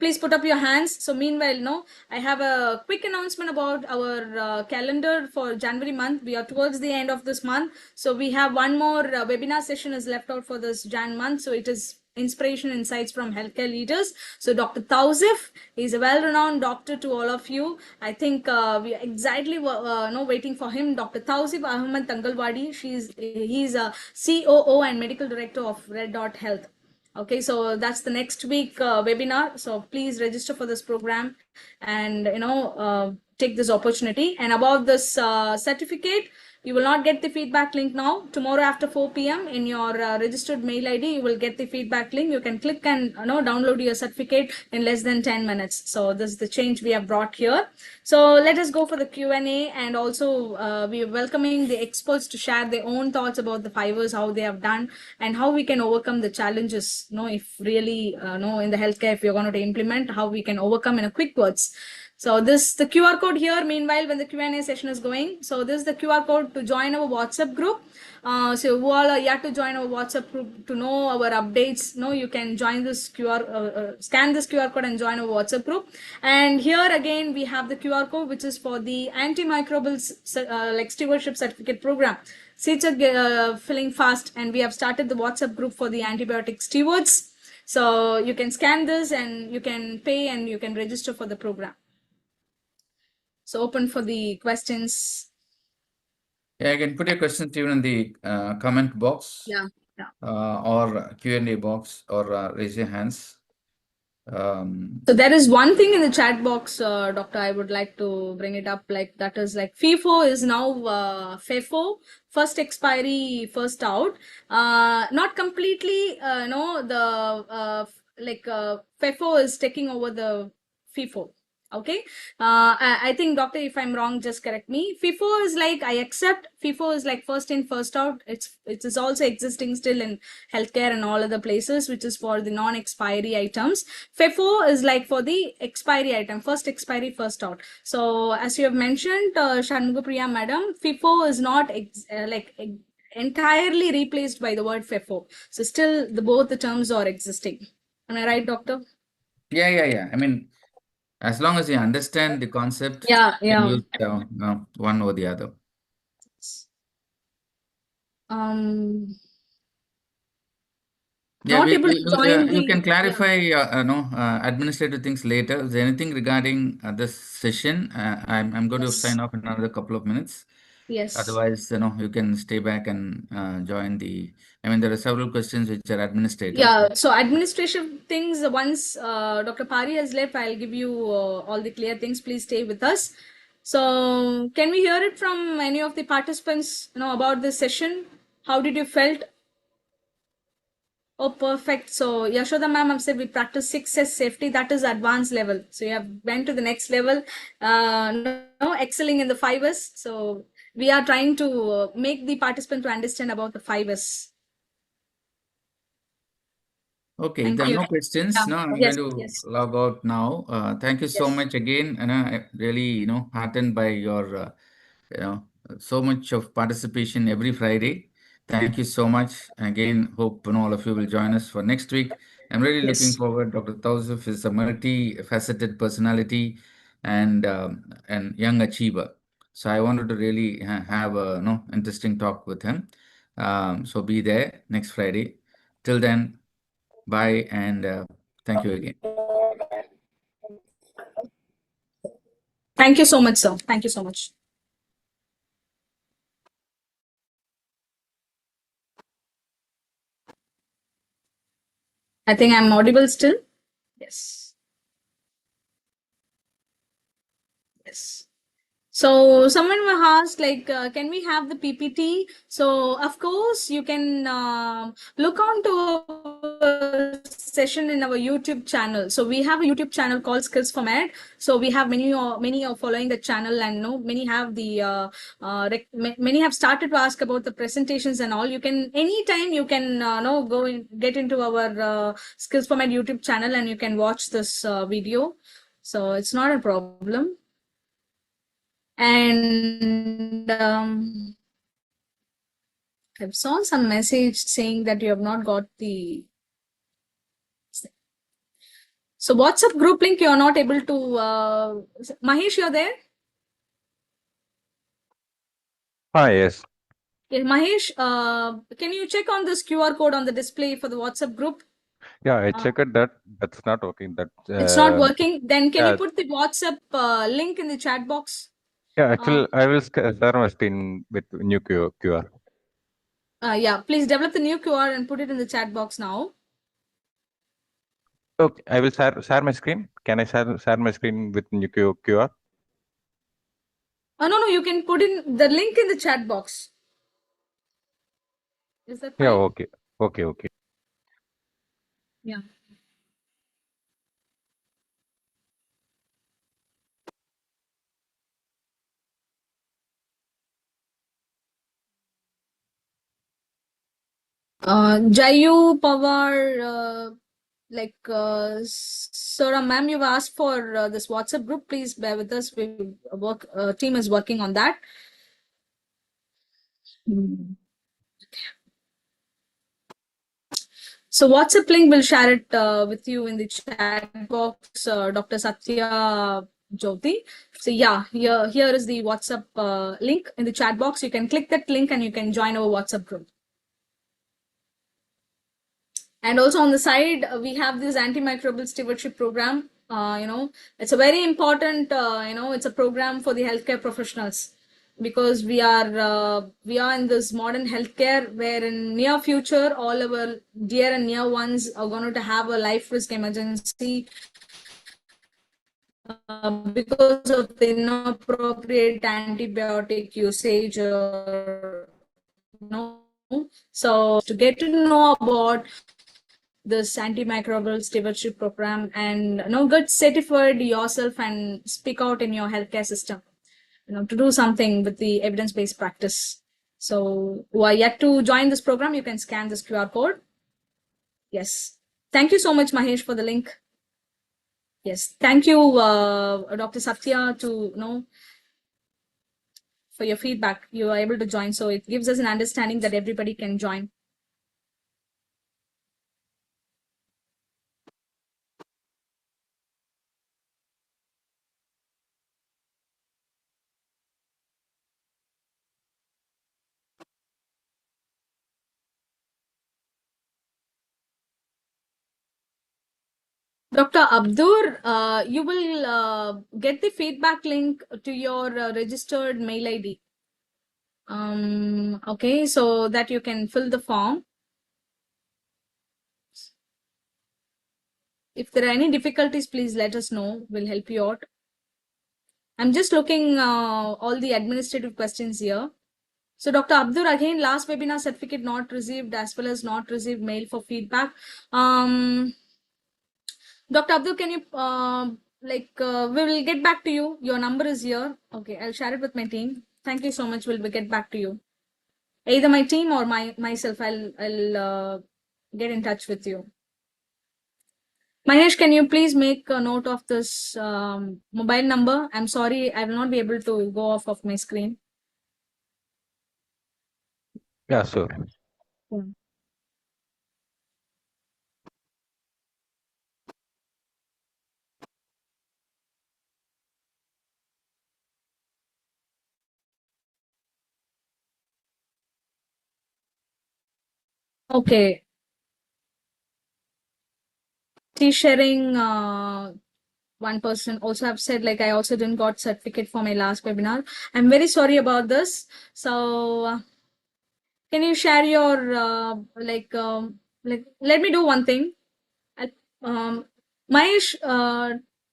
please put up your hands. So meanwhile, I have a quick announcement about our calendar for January month. We are towards the end of this month, so we have one more webinar session is left out for this Jan month. So it is inspiration insights from healthcare leaders. So Dr. 𝐶𝐫𝐫𝐸 is a well-renowned doctor to all of you. I think we are exactly waiting for him. Dr. Tausif Ahmed Tangalwadi. He's a COO and medical director of Red Dot Health. Okay, so that's the next week webinar. So please register for this program and take this opportunity. And about this certificate, you will not get the feedback link now. Tomorrow after 4 p.m. in your registered mail ID, you will get the feedback link. You can click and download your certificate in less than 10 minutes. So this is the change we have brought here. So let us go for the Q&A, and also we are welcoming the experts to share their own thoughts about the Fivers, how they have done, and how we can overcome the challenges. If really in the healthcare, if you're going to implement, how we can overcome in a quick words. So the QR code here, meanwhile, when the Q&A session is going. So this is the QR code to join our WhatsApp group. So you all are yet to join our WhatsApp group to know our updates. You can join this scan this QR code and join our WhatsApp group. And here again, we have the QR code, which is for the antimicrobial stewardship certificate program. Seats are filling fast, and we have started the WhatsApp group for the antibiotic stewards. So you can scan this and you can pay and you can register for the program. So open for the questions. Yeah, you can put your questions even in the comment box. Yeah. Or Q&A box, or raise your hands. So there is one thing in the chat box, Doctor, I would like to bring it up. Like that is like FIFO is now FEFO, first expiry, first out. Not completely, FEFO is taking over the FIFO. Okay, I think, Doctor, if I'm wrong, just correct me. FIFO is like, I accept FIFO is like first in, first out. It is also existing still in healthcare and all other places, which is for the non-expiry items. FEFO is like for the expiry item, first expiry, first out. So as you have mentioned, Shanmugapriya madam, FIFO is not entirely replaced by the word FEFO. So still both the terms are existing. Am I right, Doctor? Yeah. I mean, as long as you understand the concept, Yeah. you can use one or the other. Not able to join you can clarify administrative things later. Is there anything regarding this session? I'm going to sign off in another couple of minutes. Yes. Otherwise, you can stay back and join the. I mean, there are several questions which are administrative. Yeah. So administration things. Once Dr. Pari has left, I'll give you all the clear things. Please stay with us. So can we hear it from any of the participants? About this session? How did you felt? Oh, perfect. So Yashoda ma'am, I've said we practice 6S safety. That is advanced level. So you have went to the next level, excelling in the 5S. So we are trying to make the participant to understand about the 5S. Okay, Thank there are you. no questions. Yeah. No, I'm Yes, going to yes, log out now. Thank you so yes. much again, and I'm really, heartened by your, so much of participation every Friday. Thank you so much. Again, hope all of you will join us for next week. I'm really looking Yes. forward. Dr. Tausif is a multi-faceted personality and young achiever. So I wanted to really have a interesting talk with him. So be there next Friday. Till then. Bye and thank you again. Thank you so much, sir. Thank you so much. I think I'm audible still. Yes. Yes. So someone will ask, like, can we have the PPT? So of course you can look on to a session in our YouTube channel. So we have a YouTube channel called Skills for Med. So we have many are following the channel, and many have the many have started to ask about the presentations and all. You can anytime you can go in, get into our Skills for Med YouTube channel, and you can watch this video. So it's not a problem. And I've saw some message saying that you have not got the. So WhatsApp group link, you're not able to. Mahesh, you're there? Yes. Yeah, Mahesh, can you check on this QR code on the display for the WhatsApp group? Yeah, I checked that. That's not working. It's not working. Then can you yeah, put the WhatsApp link in the chat box? yeah. Actually, I will share my screen with new QR. Yeah, please develop the new QR and put it in the chat box now. Okay, I will share my screen. Can I share my screen with new QR? No, you can put in the link in the chat box. Is that fine? Yeah. Okay. Okay. Yeah. Jayu Pawar, Sora ma'am, you've asked for this WhatsApp group. Please bear with us. Team is working on that. So WhatsApp link, will share it with you in the chat box, Dr. Satya Jyoti. So yeah, here is the WhatsApp link in the chat box. You can click that link and you can join our WhatsApp group. And also on the side, we have this antimicrobial stewardship program. It's a very important, it's a program for the healthcare professionals, because we are in this modern healthcare where in near future, all our dear and near ones are going to have a life risk emergency because of the inappropriate antibiotic usage. So to get to know about this antimicrobial stewardship program and get certified yourself and speak out in your healthcare system, to do something with the evidence-based practice. So who are yet to join this program, you can scan this QR code. Yes. Thank you so much, Mahesh, for the link. Yes. Thank you, Dr. Satya, for your feedback. You are able to join. So it gives us an understanding that everybody can join. Dr. Abdur, you will get the feedback link to your registered mail ID. Okay, so that you can fill the form. If there are any difficulties, please let us know. We'll help you out. I'm just looking all the administrative questions here. So Dr. Abdur, again, last webinar certificate not received as well as not received mail for feedback. Dr. Abdur, can you, we will get back to you. Your number is here. Okay, I'll share it with my team. Thank you so much. We'll get back to you. Either my team or myself, I'll get in touch with you. Mahesh, can you please make a note of this mobile number? I'm sorry, I will not be able to go off of my screen. Yeah, sure. Yeah. Okay. Sharing one person also have said, like, I also didn't got certificate for my last webinar. I'm very sorry about this. So can you share your let me do one thing. Mahesh,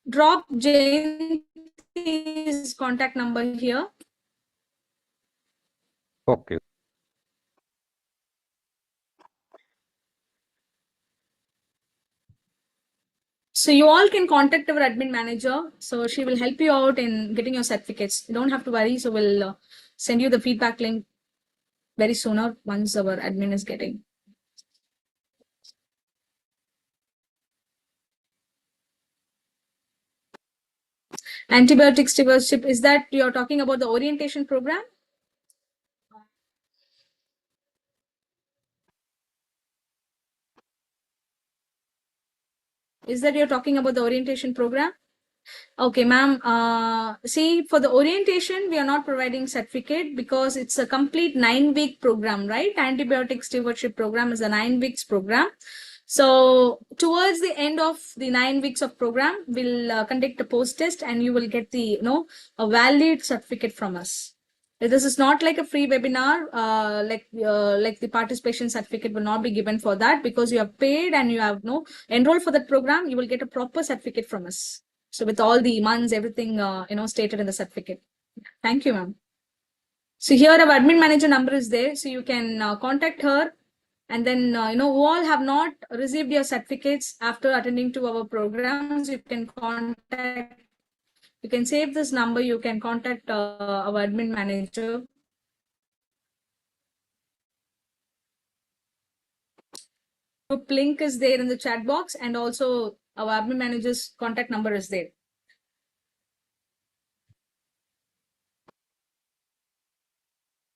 drop Jayanti's contact number here. Okay. So you all can contact our admin manager. So she will help you out in getting your certificates. You don't have to worry. So we'll send you the feedback link very sooner once our admin is getting. Antibiotic stewardship, is that you're talking about the orientation program? Is that you're talking about the orientation program? Okay, ma'am. See, for the orientation, we are not providing certificate because it's a complete 9-week program, right? Antibiotic stewardship program is a 9 weeks program. So towards the end of the 9 weeks of program, we'll conduct a post test and you will get the, a valid certificate from us. This is not like a free webinar, like the participation certificate will not be given for that because you have paid and you have enrolled for that program, you will get a proper certificate from us. So with all the months, everything, stated in the certificate. Thank you, ma'am. So here our admin manager number is there. So you can contact her. And then, who all have not received your certificates after attending to our programs, you can contact, you can save this number. You can contact our admin manager. Group link is there in the chat box and also our admin manager's contact number is there.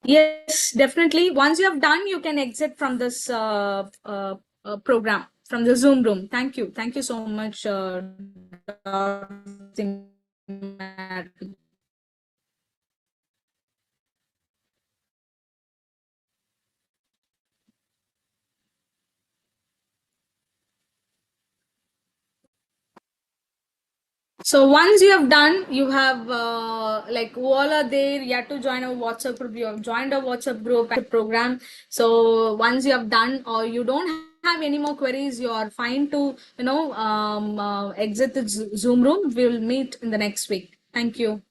Yes, definitely. Once you have done, you can exit from this program, from the Zoom room. Thank you. Thank you so much. So once you have done, you have who all are there, you have to join our WhatsApp group. You have joined our WhatsApp group program. So once you have done or you don't have any more queries, you are fine to exit the Zoom room. We will meet in the next week. Thank you.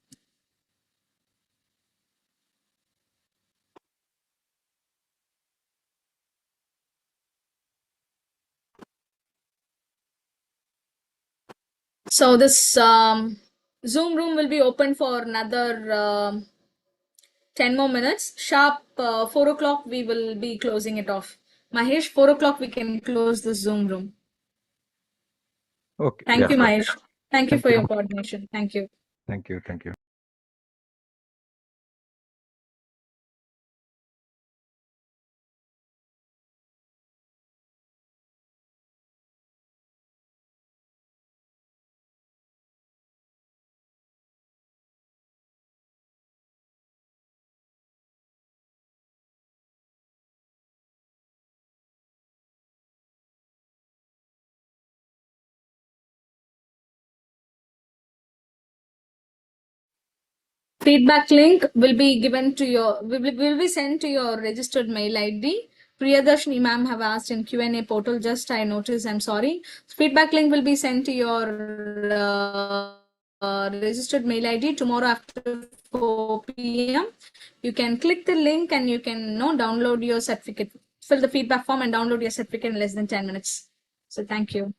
So this Zoom room will be open for another 10 more minutes. Sharp 4 o'clock, we will be closing it off. Mahesh, 4 o'clock, we can close the Zoom room. Okay. Thank you, sure. Mahesh. Thank you for your coordination. Thank you. Thank you. Thank you. Feedback link will be given to your, will be sent to your registered mail ID. Priyadarshini ma'am have asked in Q&A portal, just I noticed, I'm sorry. Feedback link will be sent to your registered mail ID tomorrow after 4 p.m. You can click the link and you can download your certificate, fill the feedback form and download your certificate in less than 10 minutes. So thank you.